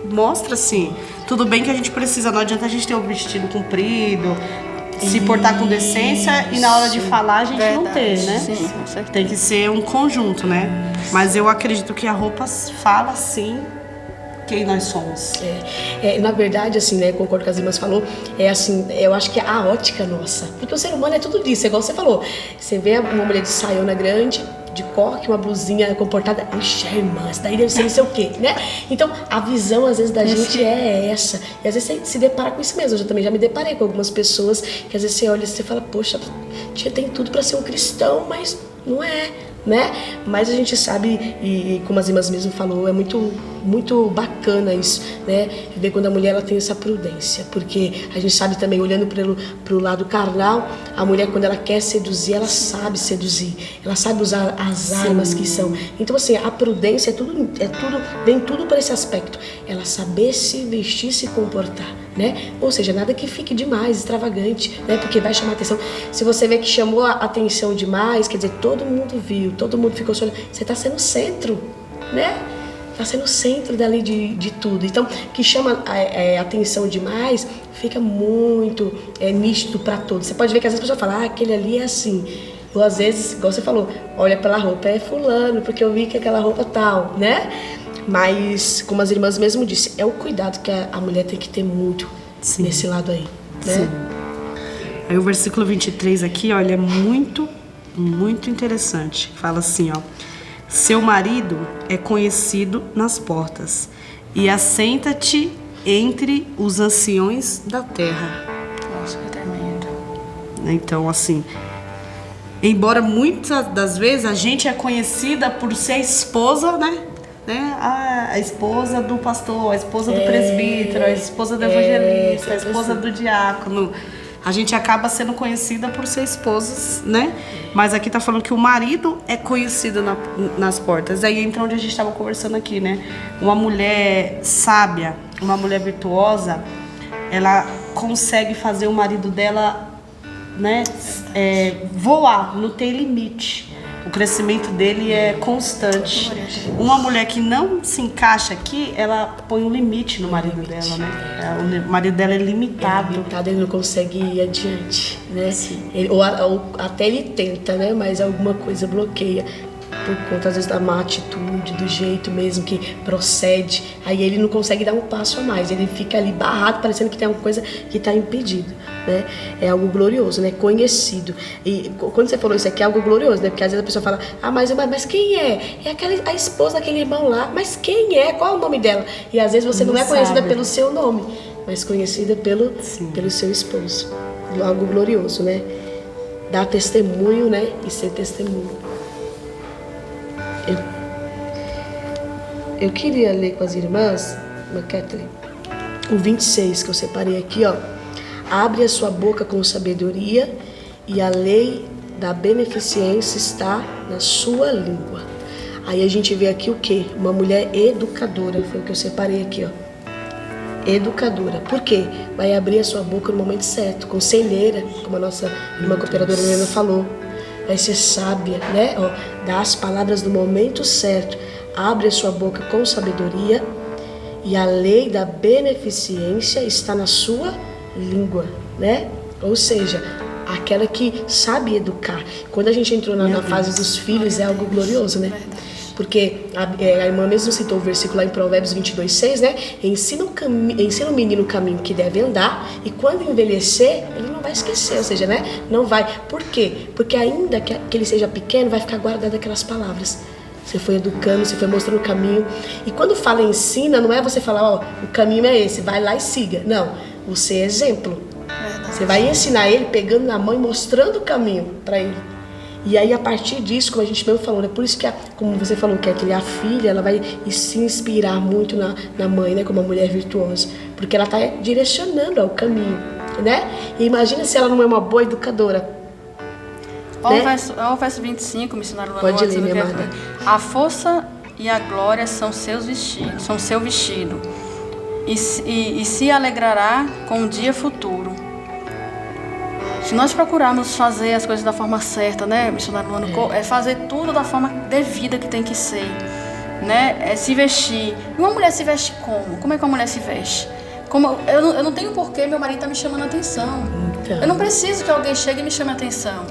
Mostra, sim. Tudo bem que a gente precisa, não adianta a gente ter um vestido comprido, se portar com decência e na hora de falar a gente não ter, né? Sim, com certeza. Tem que ser um conjunto, né? Mas eu acredito que a roupa fala, sim, quem nós somos. Na verdade, assim, né, concordo com as irmãs falou, assim, eu acho que é a ótica nossa, porque o ser humano é tudo disso, igual você falou, você vê uma mulher de saiona grande, de coque, uma blusinha comportada, irmã, isso daí deve ser não sei o quê, né? Então, a visão, às vezes, da gente é essa, e às vezes você se depara com isso mesmo. Eu também já me deparei com algumas pessoas que às vezes você olha e você fala, poxa, tia tem tudo para ser um cristão, mas não é, né? Mas a gente sabe, e como as irmãs mesmo falou, é muito bacana isso, né? Ver quando a mulher ela tem essa prudência, porque a gente sabe também, olhando pro lado carnal, a mulher quando ela quer seduzir, ela sabe seduzir, ela sabe usar as armas que são. Então assim, a prudência vem tudo para esse aspecto, ela saber se vestir, se comportar, né? Ou seja, nada que fique demais, extravagante, né? Porque vai chamar atenção. Se você vê que chamou a atenção demais, quer dizer, todo mundo viu, todo mundo ficou olhando, você está sendo o centro, né? Está sendo o centro dali de tudo. Então, que chama atenção demais, fica muito nítido para todos. Você pode ver que às vezes a pessoa fala, aquele ali é assim. Ou às vezes, igual você falou, olha pela roupa, é fulano, porque eu vi que aquela roupa tal, né? Mas, como as irmãs mesmo disse, é o cuidado que a mulher tem que ter muito nesse lado aí, né? Sim. Aí o versículo 23 aqui, olha, é muito, muito interessante. Fala assim, ó. Seu marido é conhecido nas portas e assenta-te entre os anciões da terra. Nossa, que tremendo. Então, assim, embora muitas das vezes a gente é conhecida por ser esposa, né? A esposa do pastor, a esposa do presbítero, a esposa do evangelista, a esposa do diácono. a gente acaba sendo conhecida por ser esposas, né? Mas aqui tá falando que o marido é conhecido nas portas. Aí entra onde a gente estava conversando aqui, né? Uma mulher sábia, uma mulher virtuosa, ela consegue fazer o marido dela, né, voar, não tem limite. O crescimento dele é constante. Uma mulher que não se encaixa aqui, ela põe um limite no marido dela, né? O marido dela é limitado. Ele não consegue ir adiante, né? Ou até ele tenta, né? Mas alguma coisa bloqueia. Por conta, às vezes, da má atitude, do jeito mesmo que procede. Aí ele não consegue dar um passo a mais. Ele fica ali barrado, parecendo que tem alguma coisa que está impedido, né? É algo glorioso, né? Conhecido. E quando você falou isso aqui, é algo glorioso, né? Porque às vezes a pessoa fala, mas quem é? É a esposa daquele irmão lá. Mas quem é? Qual é o nome dela? E às vezes você não é conhecida pelo seu nome, mas conhecida pelo seu esposo. Algo glorioso, né? Dar testemunho, né? E ser testemunho. Eu queria ler com as irmãs, Kathleen, o 26 que eu separei aqui, ó. Abre a sua boca com sabedoria e a lei da beneficência está na sua língua. Aí a gente vê aqui o quê? Uma mulher educadora, foi o que eu separei aqui, ó. Educadora. Por quê? Vai abrir a sua boca no momento certo, conselheira, como a nossa irmã cooperadora Helena falou. Vai ser sábia, né? Ó, dá as palavras no momento certo. Abre a sua boca com sabedoria e a lei da beneficência está na sua língua, né? Ou seja, aquela que sabe educar. Quando a gente entrou na fase dos filhos, é algo glorioso, né? Porque a irmã mesmo citou o versículo lá em Provérbios 22:6, né? Ensina o menino o caminho que deve andar e quando envelhecer, ele não vai esquecer, ou seja, né? Não vai. Por quê? Porque ainda que ele seja pequeno, vai ficar guardado aquelas palavras. Você foi educando, você foi mostrando o caminho. E quando fala ensina, não é você falar, ó, o caminho é esse, vai lá e siga. Não, você é exemplo. Você vai ensinar ele pegando na mão e mostrando o caminho para ele. E aí, a partir disso, como a gente mesmo falou, né? Por isso que, como você falou, que a filha, ela vai se inspirar muito na mãe, né? Como uma mulher virtuosa. Porque ela está direcionando ao caminho, né? E imagina se ela não é uma boa educadora. Olha o verso 25, missionário Luana. Pode ler, minha amada. A força e a glória são seus vestidos, são seu vestido. E se alegrará com o dia futuro. Se nós procurarmos fazer as coisas da forma certa, né, missionário Luana, é fazer tudo da forma devida que tem que ser, né, é se vestir. E uma mulher se veste como? Como é que uma mulher se veste? Eu não tenho porquê meu marido tá me chamando a atenção. Então. Eu não preciso que alguém chegue e me chame a atenção.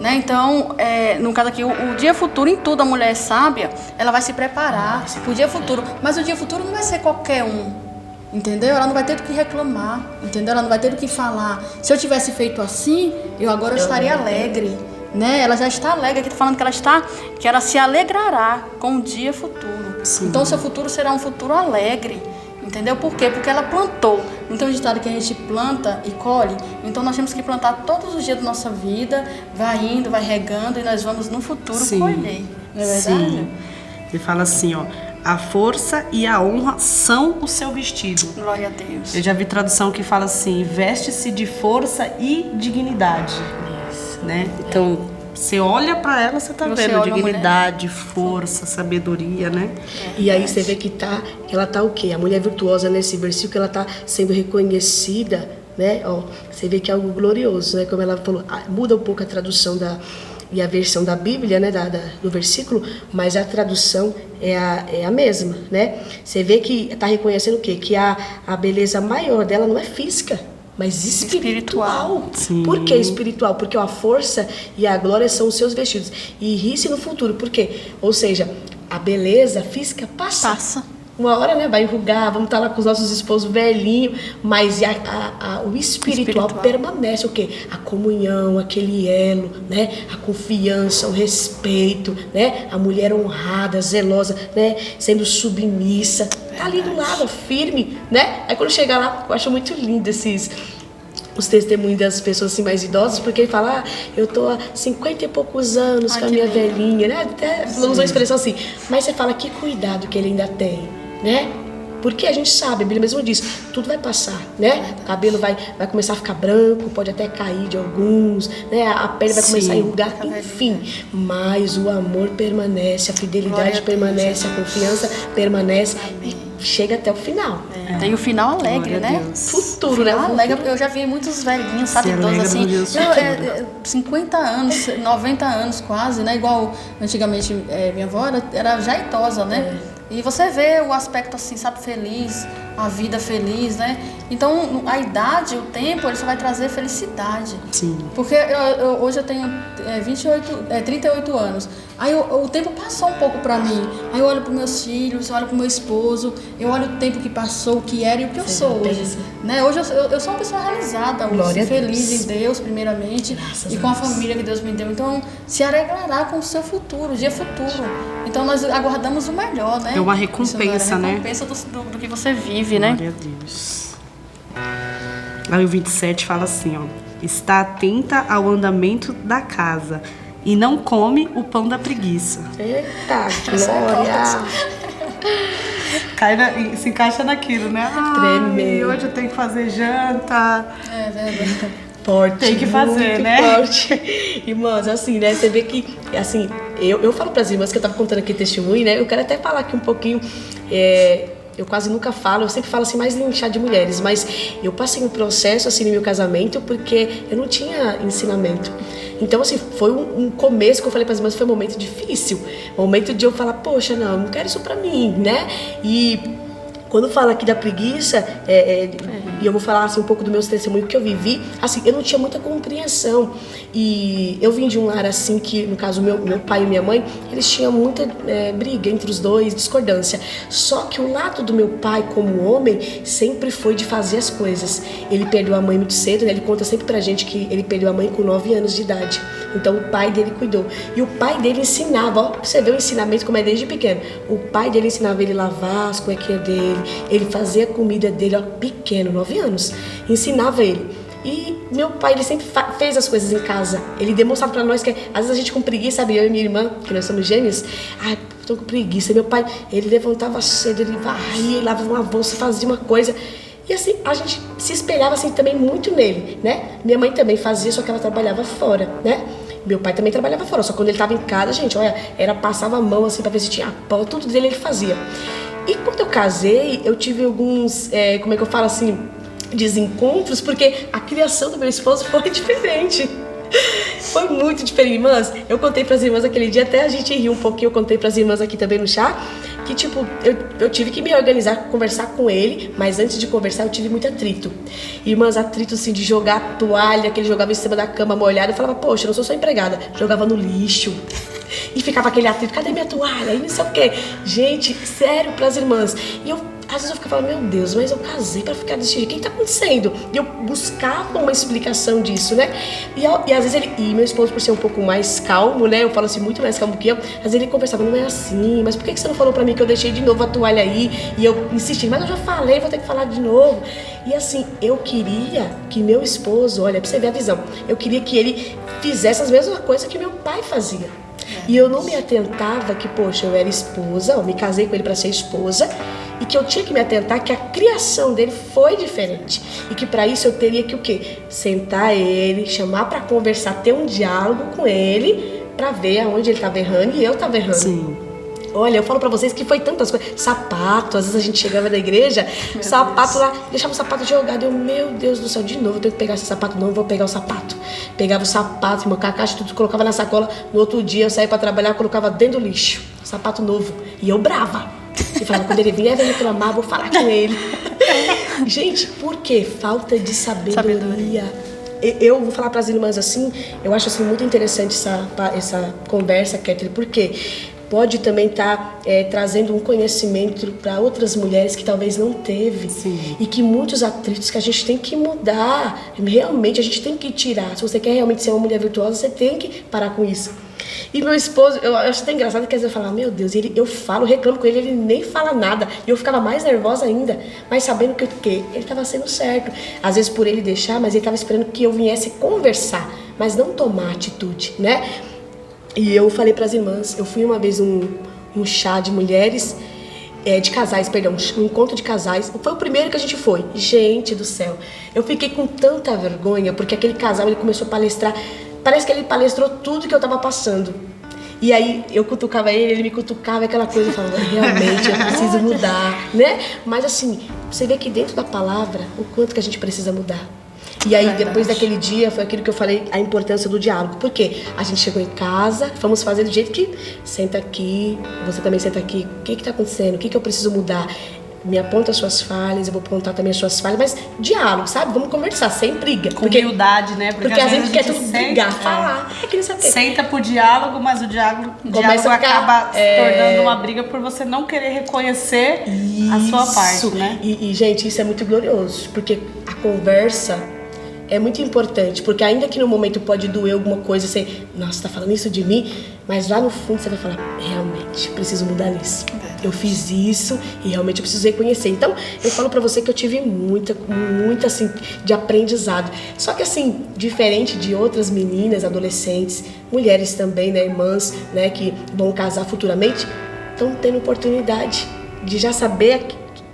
Né? Então, no caso aqui, o dia futuro, em tudo, a mulher sábia, ela vai se preparar para o dia futuro. Mas o dia futuro não vai ser qualquer um. Entendeu? Ela não vai ter do que reclamar, entendeu? Ela não vai ter do que falar. Se eu tivesse feito assim, eu agora estaria alegre, né? Ela já está alegre, aqui está falando que ela se alegrará com o dia futuro. Sim. Então, o seu futuro será um futuro alegre, entendeu? Por quê? Porque ela plantou. Então, o ditado que a gente planta e colhe, então nós temos que plantar todos os dias da nossa vida, vai indo, vai regando, e nós vamos no futuro colher. Não é verdade? Sim. Ele fala assim, ó. A força e a honra são o seu vestido. Glória a Deus. Eu já vi tradução que fala assim, veste-se de força e dignidade. Isso. Né? Então, você olha pra ela, você tá vendo dignidade, força, sabedoria, né? E aí você vê que ela tá o quê? A mulher virtuosa nesse versículo, ela tá sendo reconhecida, né? Ó, você vê que é algo glorioso, né? Como ela falou, muda um pouco a tradução e a versão da Bíblia, né, do versículo, mas a tradução é a mesma, né? Você vê que está reconhecendo o quê? Que a beleza maior dela não é física, mas espiritual. Sim. Por que espiritual? Porque a força e a glória são os seus vestidos. E ri-se no futuro, por quê? Ou seja, a beleza física passa. Uma hora, né, vai enrugar, vamos estar lá com os nossos esposos velhinhos, mas o espiritual permanece, o quê? A comunhão, aquele elo, né? A confiança, o respeito, né? A mulher honrada, zelosa, né? Sendo submissa, tá ali do lado, firme, né? Aí quando chegar lá, eu acho muito lindo os testemunhos das pessoas assim, mais idosas, porque ele fala, eu tô há 50 e poucos anos com a minha velhinha, né? Até usa uma expressão assim, mas você fala, que cuidado que ele ainda tem, né? Porque a gente sabe, a Bíblia mesmo diz, tudo vai passar, né? O cabelo vai começar a ficar branco, pode até cair de alguns, né? A pele vai começar a enrugar, enfim. Mas o amor permanece, a fidelidade permanece, a confiança permanece e chega até o final. Tem o final alegre, né? Futuro, né? Alegre, porque eu já vi muitos velhinhos, sabe, idosos assim, 50 anos, 90 anos quase, né? Igual antigamente minha avó era já idosa, né? E você vê o aspecto assim, sabe, feliz, a vida feliz, né? Então, a idade, o tempo, ele só vai trazer felicidade. Sim. Porque hoje eu tenho 38 anos. Aí o tempo passou um pouco pra mim. Aí eu olho pros meus filhos, eu olho pro meu esposo, eu olho o tempo que passou, o que era e o que eu sou hoje. Né? Hoje eu sou uma pessoa realizada, feliz em Deus, primeiramente, graças e com a família que Deus me deu. Então, se alegrará com o seu futuro, o dia futuro. Então, nós aguardamos o melhor, né? É uma recompensa, né? Recompensa do que você vive, né? Glória a Deus. Aí o 27 fala assim, ó. Está atenta ao andamento da casa e não come o pão da preguiça. Eita, glória! Se encaixa naquilo, né? Treme. Hoje eu tenho que fazer janta. É verdade. Forte, tem que fazer, né? Forte. Irmãs, assim, né? Você vê que, assim, eu falo para as irmãs que eu tava contando aqui testemunho, né? Eu quero até falar aqui um pouquinho. Eu quase nunca falo, eu sempre falo assim mais em chá de mulheres, mas eu passei um processo assim no meu casamento porque eu não tinha ensinamento. Então, assim, foi um começo que eu falei para as irmãs, foi um momento difícil. Um momento de eu falar, poxa, não quero isso para mim, né? E quando fala aqui da preguiça, e eu vou falar assim, um pouco do meu testemunho que eu vivi, assim, eu não tinha muita compreensão. E eu vim de um lar assim que, no caso, meu pai e minha mãe, eles tinham muita briga entre os dois, discordância. Só que o lado do meu pai como homem sempre foi de fazer as coisas. Ele perdeu a mãe muito cedo, né? Ele conta sempre pra gente que ele perdeu a mãe com 9 anos de idade. Então o pai dele cuidou. E o pai dele ensinava, ó, você vê o ensinamento como é desde pequeno. O pai dele ensinava ele a lavar as cuequinhas dele, ele fazia a comida dele, ó, pequeno, 9 anos. Ensinava ele. E meu pai, ele sempre fez as coisas em casa. Ele demonstrava pra nós que, às vezes a gente com preguiça, sabe? Eu e minha irmã, que nós somos gêmeos, tô com preguiça. Meu pai, ele levantava cedo, ele varria, ele lavava uma bolsa, fazia uma coisa. E assim, a gente se espelhava assim também muito nele, né? Minha mãe também fazia, só que ela trabalhava fora, né? Meu pai também trabalhava fora, só que quando ele tava em casa, gente, olha, passava a mão assim pra ver se tinha pão, tudo dele ele fazia. E quando eu casei, eu tive alguns, como é que eu falo assim, desencontros, porque a criação do meu esposo foi diferente. Foi muito diferente, irmãs. Eu contei pras irmãs aquele dia, até a gente riu um pouquinho, eu contei pras irmãs aqui também no chá, que tipo, eu tive que me organizar, conversar com ele, mas antes de conversar eu tive muito atrito. Irmãs, atrito assim de jogar a toalha, que ele jogava em cima da cama molhada, eu falava, poxa, eu não sou só empregada, jogava no lixo. E ficava aquele atrito, cadê minha toalha? E não sei o quê. Gente, sério, pras irmãs. E às vezes eu ficava, meu Deus, mas eu casei pra ficar desse jeito, o que tá acontecendo? E eu buscava uma explicação disso, né? E às vezes meu esposo, por ser um pouco mais calmo, né? Eu falo assim, muito mais calmo que eu, às vezes ele conversava, não é assim, mas por que você não falou pra mim que eu deixei de novo a toalha aí? E eu insisti, mas eu já falei, vou ter que falar de novo. E assim, eu queria que meu esposo, olha, pra você ver a visão, eu queria que ele fizesse as mesmas coisas que meu pai fazia. E eu não me atentava que, poxa, eu era esposa, eu me casei com ele para ser esposa, e que eu tinha que me atentar que a criação dele foi diferente. E que para isso eu teria que o quê? Sentar ele, chamar para conversar, ter um diálogo com ele, para ver aonde ele estava errando e eu estava errando. Sim. Olha, eu falo pra vocês que foi tantas coisas. Sapato, às vezes a gente chegava da igreja, sapato lá, deixava o sapato jogado. Eu, meu Deus do céu, de novo eu tenho que pegar esse sapato. Não, vou pegar o sapato. Pegava o sapato, meu caixa, tudo, colocava na sacola. No outro dia eu saía pra trabalhar, colocava dentro do lixo. Sapato novo. E eu brava. E falava, quando ele vier reclamar, vou falar com ele. Gente, por quê? Falta de sabedoria. Eu vou falar pras irmãs assim, eu acho assim muito interessante essa conversa, Kathleen, porque pode também estar trazendo um conhecimento para outras mulheres que talvez não teve. Sim. E que muitos atritos que a gente tem que mudar, realmente a gente tem que tirar. Se você quer realmente ser uma mulher virtuosa, você tem que parar com isso. E meu esposo, eu acho até engraçado que às vezes eu falo, meu Deus, eu reclamo com ele, ele nem fala nada. E eu ficava mais nervosa ainda, mas sabendo que ele estava sendo certo. Às vezes por ele deixar, mas ele estava esperando que eu viesse conversar, mas não tomar atitude, né? E eu falei para as irmãs, eu fui uma vez um chá de mulheres de casais, perdão, um encontro de casais. Foi o primeiro que a gente foi. Gente do céu, eu fiquei com tanta vergonha, porque aquele casal, ele começou a palestrar, parece que ele palestrou tudo que eu tava passando. E aí eu cutucava ele me cutucava, aquela coisa, eu falava, realmente eu preciso mudar, né? Mas assim, você vê que dentro da palavra, o quanto que a gente precisa mudar. E aí, depois daquele dia, foi aquilo que eu falei, a importância do diálogo. Porque a gente chegou em casa, fomos fazer do jeito que senta aqui, você também senta aqui, o que está acontecendo, o que eu preciso mudar? Me aponta as suas falhas, eu vou apontar também as suas falhas, mas diálogo, sabe? Vamos conversar, sem briga. Com humildade, né? Porque às vezes a gente quer tudo brigar, falar. Que não sei o quê. Senta pro diálogo, mas o diálogo acaba se tornando uma briga por você não querer reconhecer a sua parte, né? E, gente, isso é muito glorioso, porque a conversa é muito importante, porque ainda que no momento pode doer alguma coisa, você, nossa, tá falando isso de mim, mas lá no fundo você vai falar, realmente, preciso mudar nisso. Eu fiz isso e realmente eu preciso reconhecer. Então, eu falo pra você que eu tive muita, assim, de aprendizado. Só que, assim, diferente de outras meninas, adolescentes, mulheres também, né, irmãs, né, que vão casar futuramente, estão tendo oportunidade de já saber,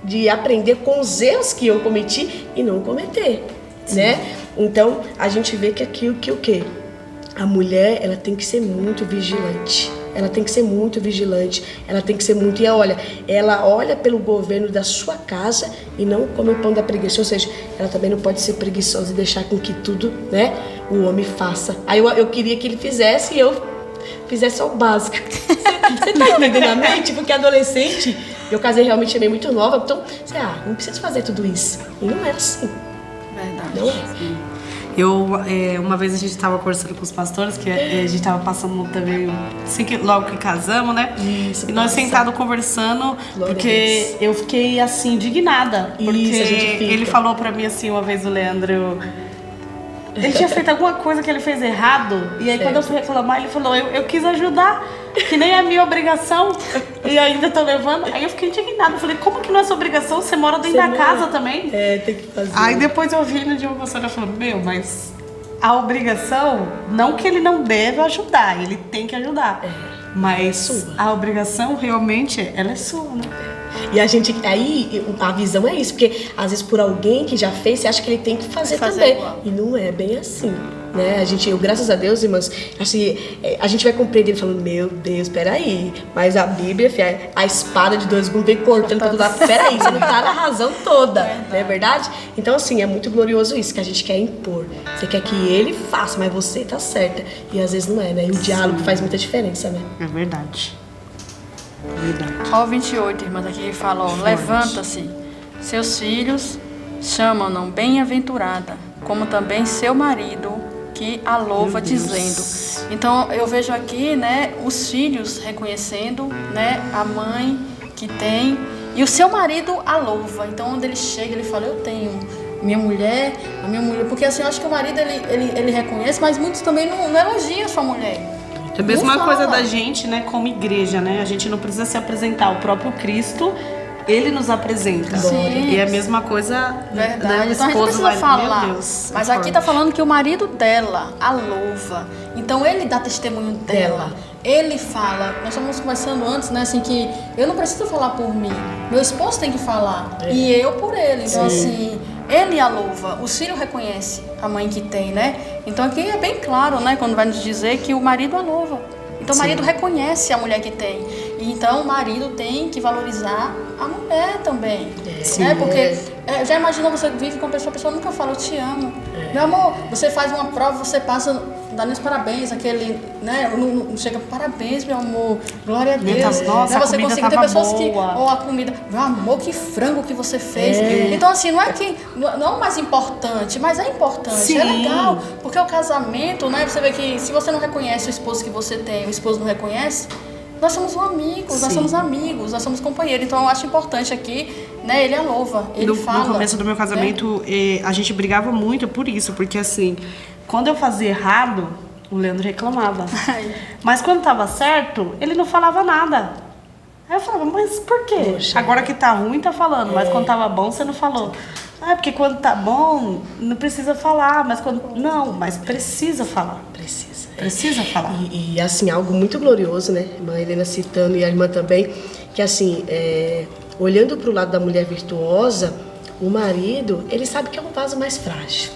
de aprender com os erros que eu cometi e não cometer, né? Então, a gente vê que aqui o quê? A mulher, ela tem que ser muito vigilante. Ela tem que ser muito vigilante. Ela tem que ser muito... E olha, ela olha pelo governo da sua casa e não come o pão da preguiça. Ou seja, ela também não pode ser preguiçosa e deixar com que tudo, né, o homem faça. Aí eu queria que ele fizesse e eu fizesse só o básico. Você tá entendendo a mente? Porque adolescente, eu casei realmente meio muito nova. Então, você, não precisa fazer tudo isso. E não é assim. Verdade. Não é. Uma vez a gente estava conversando com os pastores, que a gente estava passando também, assim que, logo que casamos, né? Isso, e nós sentados conversando, Glória porque eu fiquei assim, indignada. Porque Isso, a gente fica. ele falou pra mim assim, uma vez o Leandro... Ele tinha feito alguma coisa que ele fez errado. E aí quando eu fui reclamar, ele falou, eu quis ajudar, que nem é minha obrigação. E ainda tô levando. Aí eu fiquei indignada. Falei, como que não é sua obrigação? Você mora dentro da casa também. Tem que fazer. Aí depois eu vi no de uma pastora falando, mas a obrigação, não que ele não deve ajudar, ele tem que ajudar. Mas a obrigação realmente, ela é sua, né? E a gente, aí a visão é isso, porque às vezes por alguém que já fez, você acha que ele tem que fazer também. Igual. E não é bem assim, né? Eu, graças a Deus, irmãs, assim, a gente vai compreender falando, meu Deus, peraí, mas a Bíblia, a espada de dois gumes vem cortando pra todo lado, peraí, você não tá na razão toda, não é verdade? Então, assim, é muito glorioso isso, que a gente quer impor. Você quer que ele faça, mas você tá certa. E às vezes não é, né? E o diálogo faz muita diferença, né? É verdade. Verdade. Ó, o 28, irmãs, aqui fala, ó, levanta-se, seus filhos chamam-no bem-aventurada, como também seu marido, que a louva, dizendo. Então, eu vejo aqui, né, os filhos reconhecendo, né, a mãe que tem, e o seu marido a louva. Então, onde ele chega, ele fala, eu tenho a minha mulher, porque assim, eu acho que o marido, ele reconhece, mas muitos também não elogiam a sua mulher. É a mesma coisa da gente, né, como igreja, né? A gente não precisa se apresentar, o próprio Cristo, ele nos apresenta. Sim. E é a mesma coisa, Verdade. né, o Então a gente esposo precisa falar. Meu Deus, mas aqui tá falando que o marido dela a louva. Então ele dá testemunho dela. Ele fala. Nós estamos conversando antes, né, assim, que eu não preciso falar por mim. Meu esposo tem que falar. E eu por ele. Então, assim, ele a louva. O filho reconhece a mãe que tem, né? Então aqui é bem claro, né, quando vai nos dizer que o marido a louva. Então o marido reconhece a mulher que tem. E então o marido tem que valorizar a mulher também. Né? Porque já imaginou, você vive com a pessoa nunca fala, eu te amo. Meu amor, você faz uma prova, você passa, dá-lhe os parabéns, aquele, né? Não chega, parabéns, meu amor, glória a Deus. Nossa, né? Você a comida consegue ter tava pessoas que, boa. ou a comida, meu amor, que frango que você fez. Então, assim, não é que não é o mais importante, mas é importante, Sim. é legal. Porque o casamento, né? Você vê que se você não reconhece o esposo que você tem, o esposo não reconhece, nós somos amigos, nós somos amigos, nós somos companheiros. Então eu acho importante aqui, né, ele a louva, ele fala. No começo do meu casamento, a gente brigava muito por isso, porque assim, quando eu fazia errado, o Leandro reclamava. Mas quando tava certo, ele não falava nada. Aí eu falava, mas por quê? Poxa. Agora que tá ruim, tá falando, mas quando tava bom, você não falou. Porque quando tá bom, não precisa falar, mas quando... Não, mas precisa falar. Precisa falar. E assim, algo muito glorioso, né? A irmã Helena citando e a irmã também, que assim, olhando para o lado da mulher virtuosa, o marido, ele sabe que é um vaso mais frágil.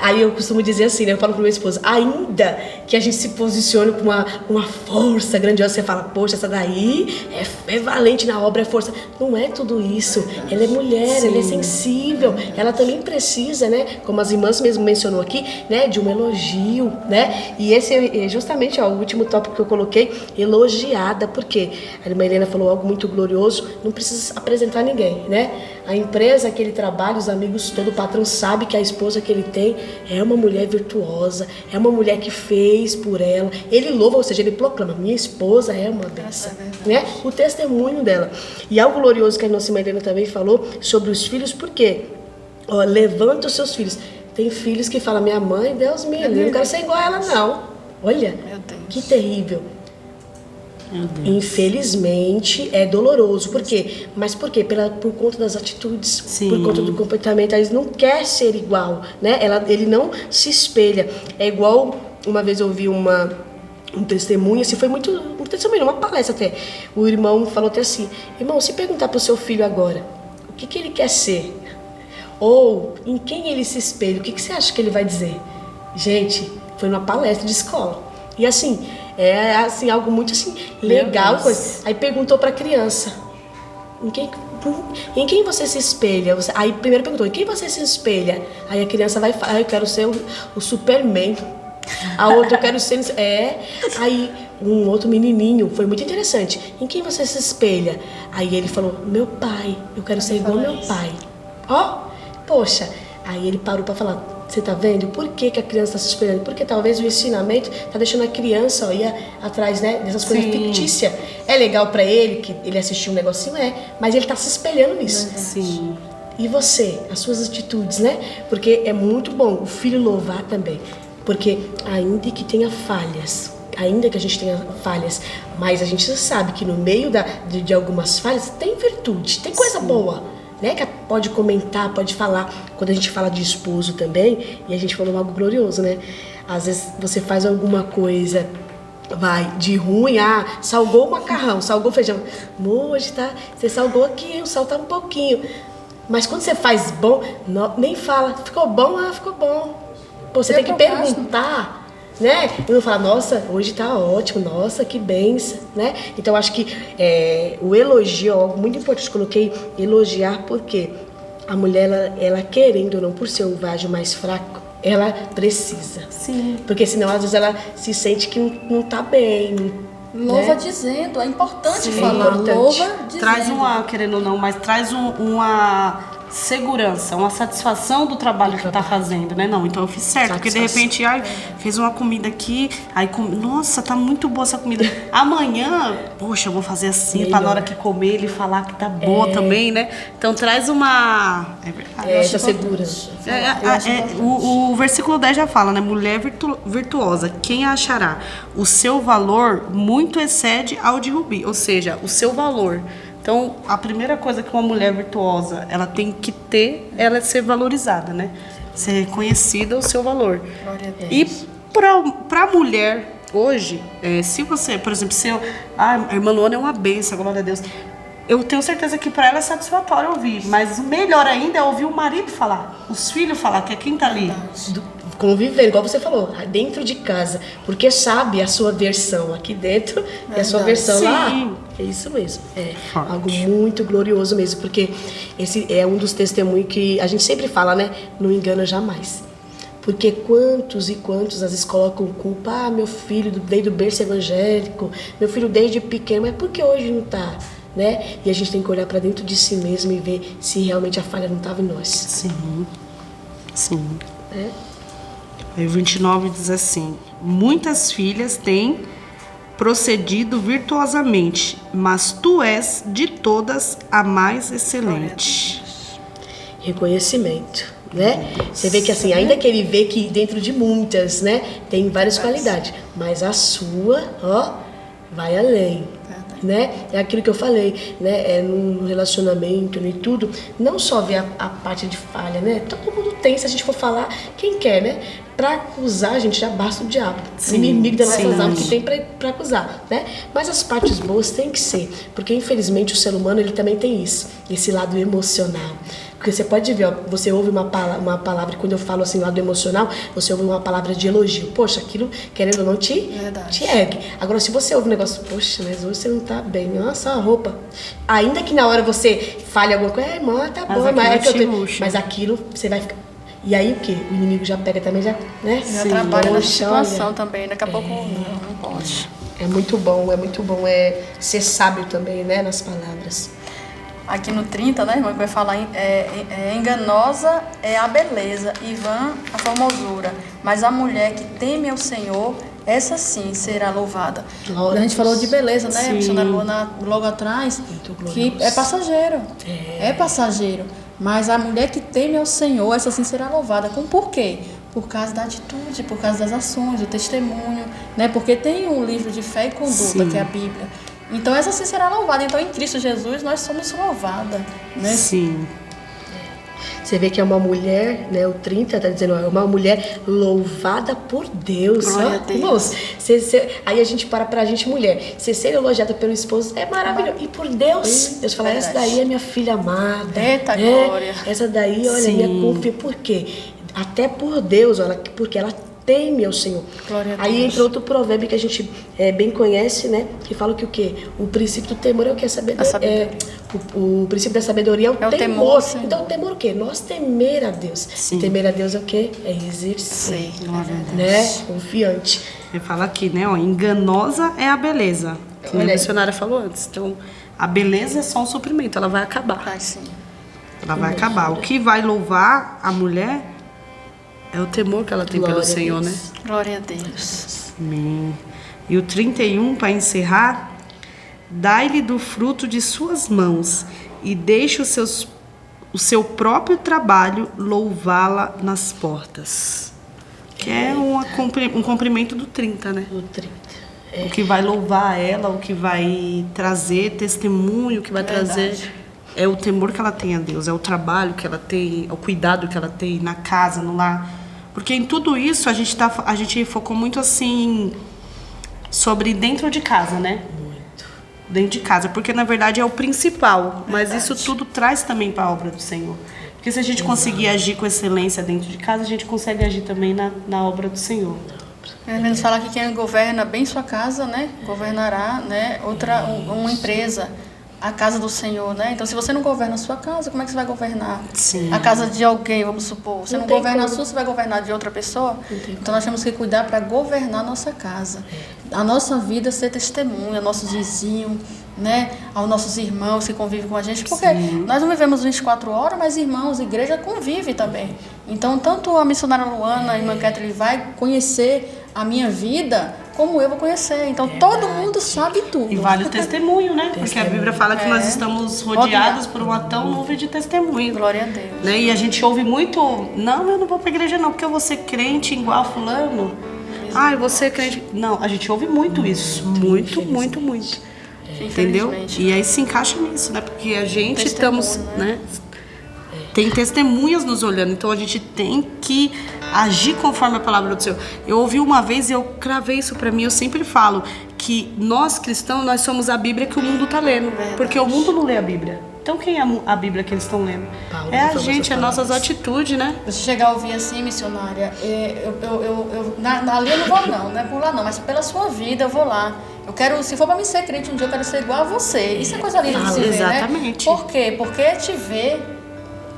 Aí eu costumo dizer assim, né? Eu falo pro meu esposo, ainda que a gente se posicione com uma força grandiosa, você fala, poxa, essa daí é valente na obra, é força. Não é tudo isso. Ela é mulher, ela é sensível, ela também precisa, né? Como as irmãs mesmo mencionou aqui, né? De um elogio, né? E esse é justamente o último tópico que eu coloquei, elogiada, porque a irmã Helena falou algo muito glorioso, não precisa apresentar ninguém, né? A empresa que ele trabalha, os amigos, todo o patrão sabe que a esposa que ele tem é uma mulher virtuosa, é uma mulher que fez por ela. Ele louva, ou seja, ele proclama, minha esposa é uma bênção, né? O testemunho dela. E algo glorioso que a nossa irmã Helena também falou sobre os filhos, porque levanta os seus filhos. Tem filhos que falam, minha mãe, Deus me livre, eu não quero ser igual a ela não. Olha, que terrível. Infelizmente é doloroso. Por quê? Mas por quê? Por conta das atitudes, por conta do comportamento. Eles não querem ser igual, né? Ele não se espelha. É igual, uma vez eu ouvi um testemunho, assim, foi muito um testemunho, uma palestra até. O irmão falou até assim, irmão, se perguntar para o seu filho agora o que ele quer ser, ou em quem ele se espelha, o que você acha que ele vai dizer? Gente, foi numa palestra de escola. E assim, é assim, algo muito assim, legal. Coisa. Aí perguntou para a criança, em quem você se espelha? Aí primeiro perguntou, em quem você se espelha? Aí a criança vai falar, eu quero ser o Superman. A outra, eu quero ser... Aí um outro menininho, foi muito interessante. Em quem você se espelha? Aí ele falou, meu pai, eu quero ser igual meu pai. Poxa, aí ele parou para falar, você tá vendo? Por que a criança está se espelhando? Porque talvez o ensinamento tá deixando a criança ir atrás, né, dessas coisas fictícias. É legal para ele, que ele assistiu um negocinho, mas ele tá se espelhando nisso. Sim. E você, as suas atitudes, né? Porque é muito bom o filho louvar também. Porque ainda que tenha falhas, ainda que a gente tenha falhas, mas a gente sabe que no meio de algumas falhas tem virtude, tem coisa boa. Né, que pode comentar, pode falar. Quando a gente fala de esposo também, e a gente falou algo glorioso, né? Às vezes você faz alguma coisa, de ruim, salgou o macarrão, salgou o feijão. Hoje você salgou aqui, o sal tá um pouquinho. Mas quando você faz bom, nem fala, ficou bom? Ficou bom. Pô, você tem que perguntar. Né? E não falar, nossa, hoje tá ótimo, nossa, que benção, né? Então acho que o elogio é algo muito importante. Coloquei elogiar porque a mulher, ela querendo ou não, por ser um vaso mais fraco, ela precisa. Sim. Porque senão às vezes ela se sente que não tá bem. Louva né? dizendo, é importante Sim, falar. importante. Louva dizendo. Traz querendo ou não, mas traz uma segurança, uma satisfação do trabalho que tá fazendo, né? Não, então eu fiz certo, porque de repente, fez uma comida aqui, aí nossa, tá muito boa essa comida. Amanhã, poxa, eu vou fazer assim, pra na hora que comer ele falar que tá boa também, né? Então traz uma... É verdade. Essa segurança. O versículo 10 já fala, né? Mulher virtuosa, quem a achará? O seu valor muito excede ao de rubi, ou seja, o seu valor. Então, a primeira coisa que uma mulher virtuosa, ela tem que ter, ela é ser valorizada, né? Ser reconhecida o seu valor. Glória a Deus. E para a mulher, hoje, se você, por exemplo, a irmã Luana é uma benção, glória a Deus. Eu tenho certeza que para ela é satisfatório ouvir, mas o melhor ainda é ouvir o marido falar, os filhos falar, que é quem tá ali. Conviver, igual você falou, dentro de casa, porque sabe a sua versão aqui dentro e a sua versão lá. É isso mesmo. É algo muito glorioso mesmo, porque esse é um dos testemunhos que a gente sempre fala, né? Não engana jamais. Porque quantos e quantos às vezes colocam culpa, meu filho desde o berço evangélico, meu filho desde pequeno, mas por que hoje não tá? Né? E a gente tem que olhar para dentro de si mesmo e ver se realmente a falha não estava em nós. Sim. Aí o 29 diz assim: muitas filhas têm procedido virtuosamente, mas tu és de todas a mais excelente. Reconhecimento, né? Você vê que assim, ainda que ele vê que dentro de muitas, né, tem várias qualidades, mas a sua, vai além. Né? É aquilo que eu falei, né? No relacionamento, em tudo, não só ver a parte de falha, né? Todo mundo tem, se a gente for falar, quem quer, né? para acusar, a gente já basta o diabo, o inimigo das nossas almas que tem para acusar, né? Mas as partes boas tem que ser, porque infelizmente o ser humano ele também tem isso, esse lado emocional. Porque você pode ver, ó, você ouve uma palavra, quando eu falo assim, lado emocional, você ouve uma palavra de elogio. Poxa, aquilo, querendo ou não, te ergue. Agora, se você ouve um negócio, poxa, mas hoje você não tá bem, nossa, a roupa. Ainda que na hora você fale alguma coisa, irmã, tá bom, mas aquilo você vai ficar. E aí o quê? O inimigo já pega também, já, né? Já atrapalha na situação também, daqui a pouco não pode. É muito bom ser sábio também, né, nas palavras. Aqui no 30, né, irmã, que vai falar, enganosa é a beleza e vã a formosura, mas a mulher que teme ao Senhor, essa sim será louvada. A gente falou de beleza, né, a missionária Luana logo atrás, que é passageiro, é passageiro, mas a mulher que teme ao Senhor, essa sim será louvada. Por quê? Por causa da atitude, por causa das ações, do testemunho, né, porque tem um livro de fé e conduta, que é a Bíblia. Então essa sim será louvada. Então em Cristo Jesus nós somos louvadas, né? Sim. Você vê que é uma mulher, né? O 30 está dizendo, é uma mulher louvada por Deus. Glória a Deus. Aí a gente para pra gente, mulher. Você ser elogiada pelo esposo é maravilhoso. E por Deus. Deus fala, essa daí é minha filha amada. Eita, glória. Essa daí, olha, minha confia. Por quê? Até por Deus, olha, porque ela teme ao Senhor. Aí entra outro provérbio que a gente bem conhece, né? Que fala que o quê? O princípio do temor é o que? A sabedoria. O princípio da sabedoria é o temor. Então o temor o quê? Nós temer a Deus. E temer a Deus é o quê? É exercer. Né? Confiante. Ele fala aqui, né? Ó, enganosa é a beleza. Que a missionária falou antes. Então, a beleza é só um suprimento, ela vai acabar. Ela vai acabar. O que vai louvar a mulher é o temor que ela tem pelo Senhor, né? Glória a Deus. Amém. E o 31, para encerrar, dai-lhe do fruto de suas mãos e deixe o seu próprio trabalho louvá-la nas portas. Que é um cumprimento do 30, né? Do 30. O que vai louvar ela, o que vai trazer testemunho, o que vai trazer... É o temor que ela tem a Deus, é o trabalho que ela tem, é o cuidado que ela tem na casa, no lar. Porque em tudo isso a gente focou muito assim sobre dentro de casa, né? Muito. Dentro de casa, porque na verdade é o principal. Mas isso tudo traz também para a obra do Senhor. Porque se a gente conseguir agir com excelência dentro de casa, a gente consegue agir também na obra do Senhor. Ele fala que quem governa bem sua casa, né? Governará, né? Uma empresa. A casa do Senhor, né? Então, se você não governa a sua casa, como é que você vai governar a casa de alguém, vamos supor? Você não governa a sua, você vai governar de outra pessoa? Então, nós temos que cuidar para governar a nossa casa. A nossa vida ser testemunha, nossos vizinhos, né? Aos nossos irmãos que convivem com a gente. Porque nós não vivemos 24 horas, mas irmãos, igreja convive também. Então, tanto a missionária Luana, a irmã Kathleen vai conhecer a minha vida, como eu vou conhecer. Então, todo mundo sabe tudo. E vale o testemunho, né? Porque a Bíblia fala que nós estamos rodeados por uma tão nuvem de testemunho. Glória a Deus. Né? E a gente ouve muito, não, eu não vou pra igreja não, porque eu vou ser crente igual fulano. Eu vou ser crente. Não, a gente ouve muito isso. Muito. Entendeu? E aí se encaixa nisso, né? Porque a gente estamos, né? Tem testemunhas nos olhando, então a gente tem que agir conforme a palavra do Senhor. Eu ouvi uma vez e eu cravei isso pra mim, eu sempre falo que nós cristãos, nós somos a Bíblia que o mundo tá lendo, porque o mundo não lê a Bíblia. Então quem é a Bíblia que eles estão lendo? É a gente, é nossas atitudes, né? Você chegar a ouvir assim, missionária, ali eu não vou não é por lá não, mas pela sua vida eu vou lá. Eu quero, se for pra mim ser crente um dia, eu quero ser igual a você. Isso é coisa linda de se ver, exatamente. Né? Por quê? Porque te vê.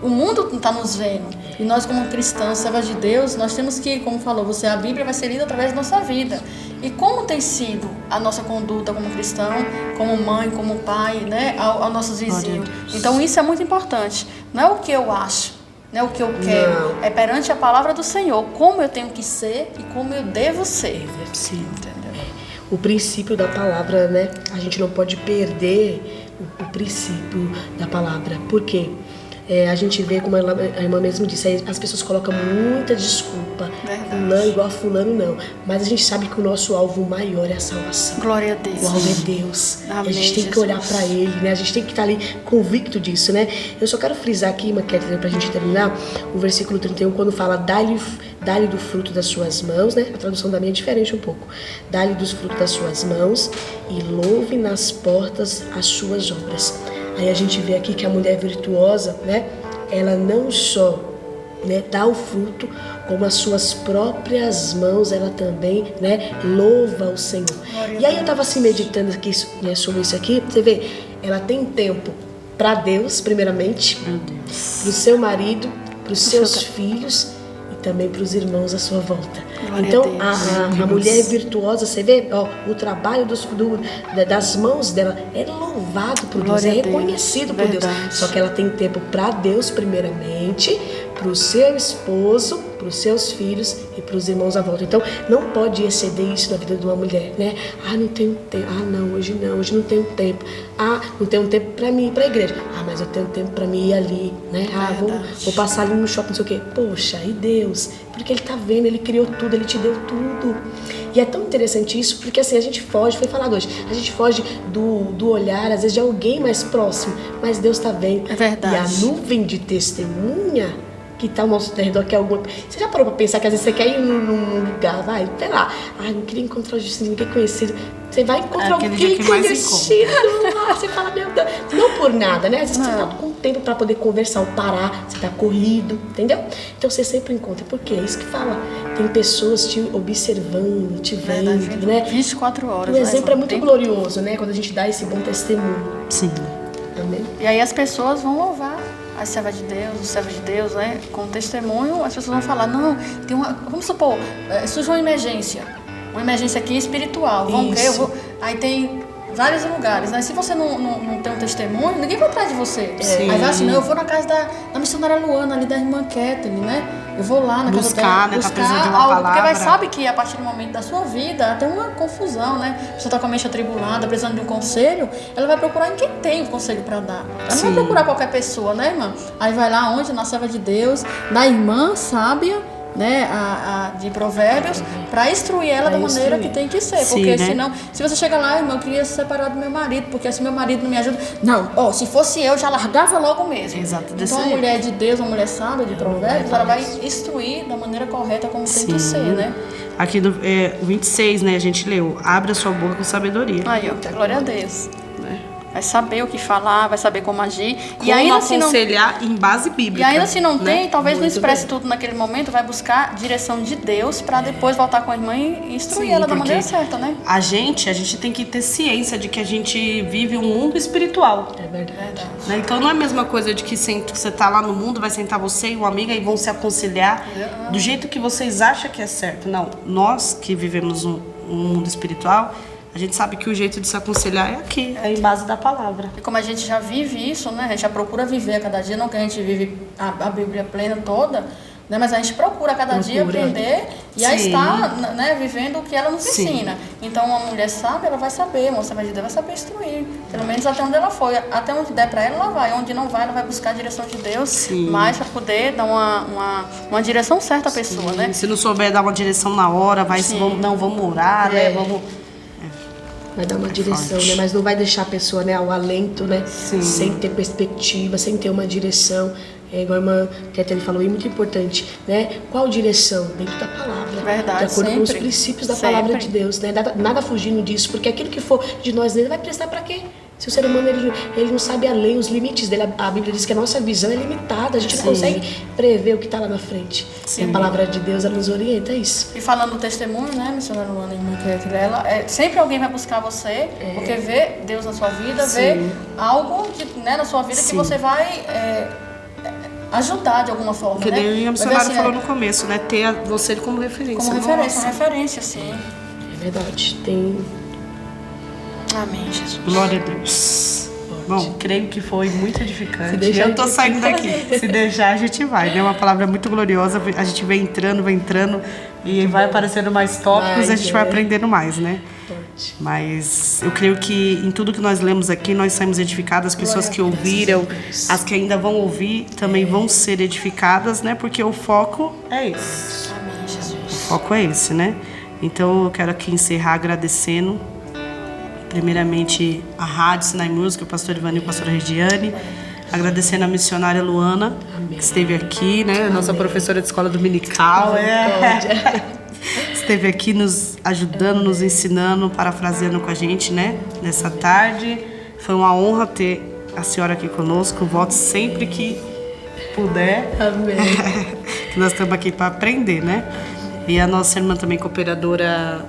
O mundo está nos vendo. E nós, como cristãos, servas de Deus, nós temos que, como falou você, a Bíblia vai ser lida através da nossa vida. E como tem sido a nossa conduta como cristão, como mãe, como pai, né, aos nossos vizinhos. Então, isso é muito importante. Não é o que eu acho, não é o que eu quero. Não. É perante a palavra do Senhor, como eu tenho que ser e como eu devo ser. Sim, entendeu? O princípio da palavra, né? A gente não pode perder o princípio da palavra. Por quê? A gente vê, como a irmã mesmo disse, as pessoas colocam muita desculpa. Fulano igual a fulano, não. Mas a gente sabe que o nosso alvo maior é a salvação. Glória a Deus. O alvo é Deus. Amém, a gente tem que olhar para Ele, né? A gente tem que estar ali convicto disso, né? Eu só quero frisar aqui, Maquete, pra gente terminar, o versículo 31, quando fala, dá-lhe do fruto das suas mãos, né? A tradução da minha é diferente um pouco. Dá-lhe dos frutos das suas mãos e louve nas portas as suas obras. Aí a gente vê aqui que a mulher virtuosa, né? Ela não só, né, dá o fruto, como as suas próprias mãos, ela também, né, louva o Senhor. E aí eu estava assim meditando aqui, né, sobre isso aqui. Você vê, ela tem tempo para Deus, primeiramente, para o seu marido, para os seus filhos e também para os irmãos à sua volta. Glória Então, a a mulher virtuosa, você vê, o trabalho das mãos dela é louvado por Deus, é reconhecido por Deus. Só que ela tem tempo para Deus, primeiramente, para o seu esposo, para os seus filhos e para os irmãos à volta. Então, não pode exceder isso na vida de uma mulher, né? Não tenho tempo. Não, hoje não tenho tempo. Não tenho tempo para mim ir para a igreja. Mas eu tenho tempo para mim ir ali, né? Vou passar ali no shopping, não sei o quê. Poxa, e Deus? Porque Ele tá vendo, Ele criou tudo, Ele te deu tudo. E é tão interessante isso, porque assim, a gente foge, foi falado hoje, a gente foge do olhar, às vezes, de alguém mais próximo, mas Deus tá vendo. É verdade. E a nuvem de testemunha que está ao nosso redor, que é alguma... Você já parou para pensar que às vezes você quer ir num lugar, sei lá, não queria encontrar ninguém conhecido. Você vai encontrar alguém conhecido lá, você fala, meu Deus, não por nada, né? Às vezes você tá com tempo para poder conversar ou parar, você tá corrido, entendeu? Então você sempre encontra, porque é isso que fala. Tem pessoas te observando, te vendo, né? 24 horas. O exemplo é muito glorioso, né? Quando a gente dá esse bom testemunho. Sim. Amém? E aí as pessoas vão louvar as servas de Deus, os servos de Deus, né? Com testemunho, as pessoas vão falar, não, tem vamos supor, surge uma emergência aqui espiritual, aí tem vários lugares, né? Se você não tem um testemunho, ninguém vai atrás de você. Sim. Aí vai assim, eu vou na casa da missionária Luana, ali da irmã Kathleen, né? Eu vou lá na casa dela, buscar algo, porque vai sabe que a partir do momento da sua vida tem uma confusão, né? Você está com a mente atribulada, precisando de um conselho, ela vai procurar em quem tem um conselho para dar. Ela não vai procurar qualquer pessoa, né, irmã? Aí vai lá onde? Na serva de Deus, na irmã sábia, né, de Provérbios, para instruir ela da maneira que tem que ser. Porque senão, se você chega lá, irmão, eu queria se separar do meu marido, porque se meu marido não me ajuda. Não, se fosse eu, já largava logo mesmo. Exato. Então, a mulher de Deus, uma mulher sábia de Provérbios, ela vai instruir da maneira correta como tem que ser, né? Aqui no 26, né, a gente leu, abre a sua boca com sabedoria. Aí, glória a Deus. Vai saber o que falar, vai saber como agir. Como aconselhar em base bíblica. E ainda se não tem, talvez não expresse bem. tudo naquele momento, vai buscar direção de Deus para depois voltar com a irmã e instruir ela da maneira certa, né? A gente tem que ter ciência de que a gente vive um mundo espiritual. É verdade. Né? Então não é a mesma coisa de que você tá lá no mundo, vai sentar você e uma amiga e vão se aconselhar do jeito que vocês acham que é certo. Não, nós que vivemos um mundo espiritual, a gente sabe que o jeito de se aconselhar é aqui, é em base da palavra. E como a gente já vive isso, né? A gente já procura viver a cada dia, não que a gente vive a Bíblia plena toda, né? Mas a gente procura a cada dia aprender e a estar, né, vivendo o que ela nos ensina. Então, uma mulher sábia, ela vai saber, uma serva de Deus vai saber instruir. Pelo menos até onde ela foi. Até onde der para ela vai. Onde não vai, ela vai buscar a direção de Deus, mais para poder dar uma direção certa à pessoa, né? Se não souber dar uma direção na hora, vamos orar, né? Vai dar uma direção, né? Mas não vai deixar a pessoa, né, ao alento, né? Sem ter perspectiva, sem ter uma direção. Igual a irmã Kathleen falou, e muito importante, né? Qual direção? Dentro da palavra. Verdade, de acordo com os princípios da palavra de Deus, né? Nada fugindo disso, porque aquilo que for de nós nele vai prestar para quê? Se o ser humano ele não sabe a lei, os limites dele, a Bíblia diz que a nossa visão é limitada, a gente não consegue prever o que está lá na frente. E a palavra de Deus, ela nos orienta, é isso. E falando do testemunho, né, missionária Luana e irmã Kathleen, sempre alguém vai buscar você, porque vê Deus na sua vida, vê algo na sua vida que você vai ajudar de alguma forma, que né? nem a missionária falou no começo, né? Ter você como referência. Como referência, uma referência, sim. É verdade, tem... Amém, Jesus. Glória a Deus. Bom, creio que foi muito edificante. Eu tô saindo daqui. Se deixar, a gente vai, né? Uma palavra muito gloriosa. A gente vai entrando e vai aparecendo mais tópicos, a gente vai aprendendo mais, né? Mas eu creio que em tudo que nós lemos aqui, nós saímos edificadas. As pessoas que ouviram, as que ainda vão ouvir, também vão ser edificadas, né? Porque o foco é esse. Amém, Jesus. O foco é esse, né? Então eu quero aqui encerrar agradecendo, primeiramente, a Rádio Sinai Música, o pastor Ivanil e a pastora Regiane. Agradecendo a missionária Luana, que esteve aqui, né? Nossa professora de escola dominical. Esteve aqui nos ajudando, nos ensinando, parafraseando com a gente, né? Nessa tarde. Foi uma honra ter a senhora aqui conosco. Volte sempre que puder. Amém. Que nós estamos aqui para aprender, né? E a nossa irmã também cooperadora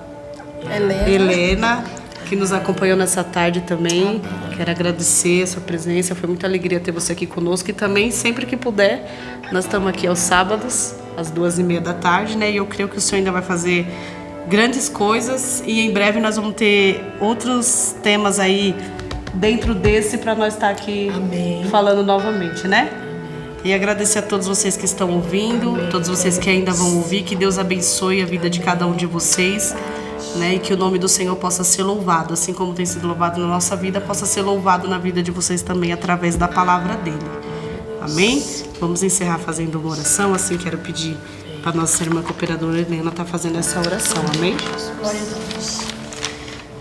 Helena, que nos acompanhou nessa tarde também. Quero agradecer a sua presença, foi muita alegria ter você aqui conosco. E também, sempre que puder, nós estamos aqui aos sábados, às 2h30 da tarde, né? E eu creio que o senhor ainda vai fazer grandes coisas. E em breve nós vamos ter outros temas aí dentro desse para nós estar aqui falando novamente, né? E agradecer a todos vocês que estão ouvindo, todos vocês que ainda vão ouvir. Que Deus abençoe a vida de cada um de vocês. Né, e que o nome do Senhor possa ser louvado, assim como tem sido louvado na nossa vida, possa ser louvado na vida de vocês também através da palavra dele. Amém? Vamos encerrar fazendo uma oração. Assim quero pedir para nossa irmã cooperadora Helena estar fazendo essa oração. Amém? Glória a Deus.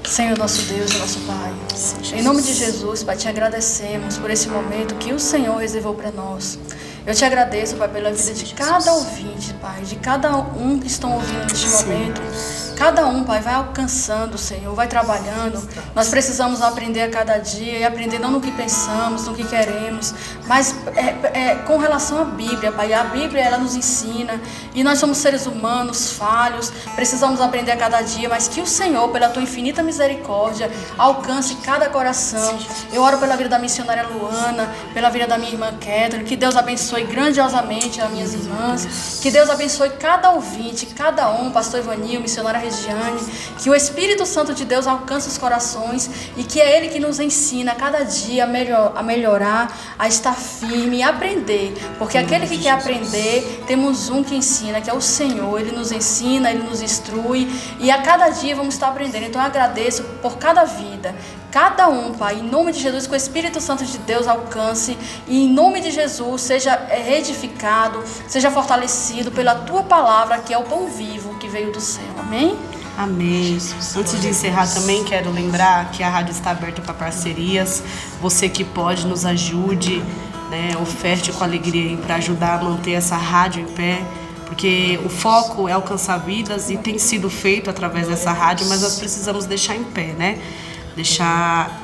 Senhor, nosso Deus e nosso Pai, em nome de Jesus, Pai, te agradecemos por esse momento que o Senhor reservou para nós. Eu te agradeço, Pai, pela vida de cada ouvinte, Pai, de cada um que estão ouvindo neste momento. Cada um, Pai, vai alcançando, Senhor, vai trabalhando. Nós precisamos aprender a cada dia e aprender não no que pensamos, no que queremos, mas com relação à Bíblia, Pai. A Bíblia, ela nos ensina e nós somos seres humanos, falhos, precisamos aprender a cada dia, mas que o Senhor, pela tua infinita misericórdia, alcance cada coração. Eu oro pela vida da missionária Luana, pela vida da minha irmã Kathleen, que Deus abençoe grandiosamente as minhas irmãs, que Deus abençoe cada ouvinte, cada um, pastor Ivanil, missionária Regiane, que o Espírito Santo de Deus alcance os corações e que é Ele que nos ensina a cada dia a melhorar, a estar firme e aprender, porque aquele que quer aprender, temos um que ensina, que é o Senhor. Ele nos ensina, Ele nos instrui e a cada dia vamos estar aprendendo. Então eu agradeço por cada vida, cada um, Pai, em nome de Jesus, que o Espírito Santo de Deus alcance e em nome de Jesus seja edificado, seja fortalecido pela Tua palavra, que é o pão vivo que veio do céu. Amém? Amém. Antes de encerrar também quero lembrar que a rádio está aberta para parcerias. Você que pode, nos ajude, né? Oferte com alegria para ajudar a manter essa rádio em pé. Porque o foco é alcançar vidas e tem sido feito através dessa rádio, mas nós precisamos deixar em pé, né?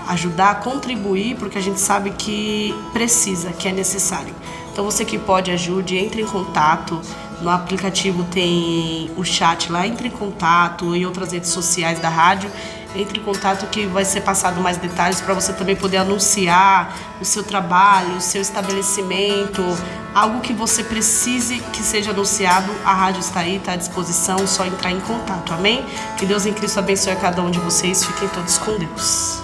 Ajudar a contribuir, porque a gente sabe que precisa, que é necessário. Então você que pode, ajude, entre em contato. No aplicativo tem o chat lá, entre em contato, em outras redes sociais da rádio. Entre em contato que vai ser passado mais detalhes para você também poder anunciar o seu trabalho, o seu estabelecimento, algo que você precise que seja anunciado. A rádio está aí, está à disposição, só entrar em contato, amém? Que Deus em Cristo abençoe a cada um de vocês, fiquem todos com Deus.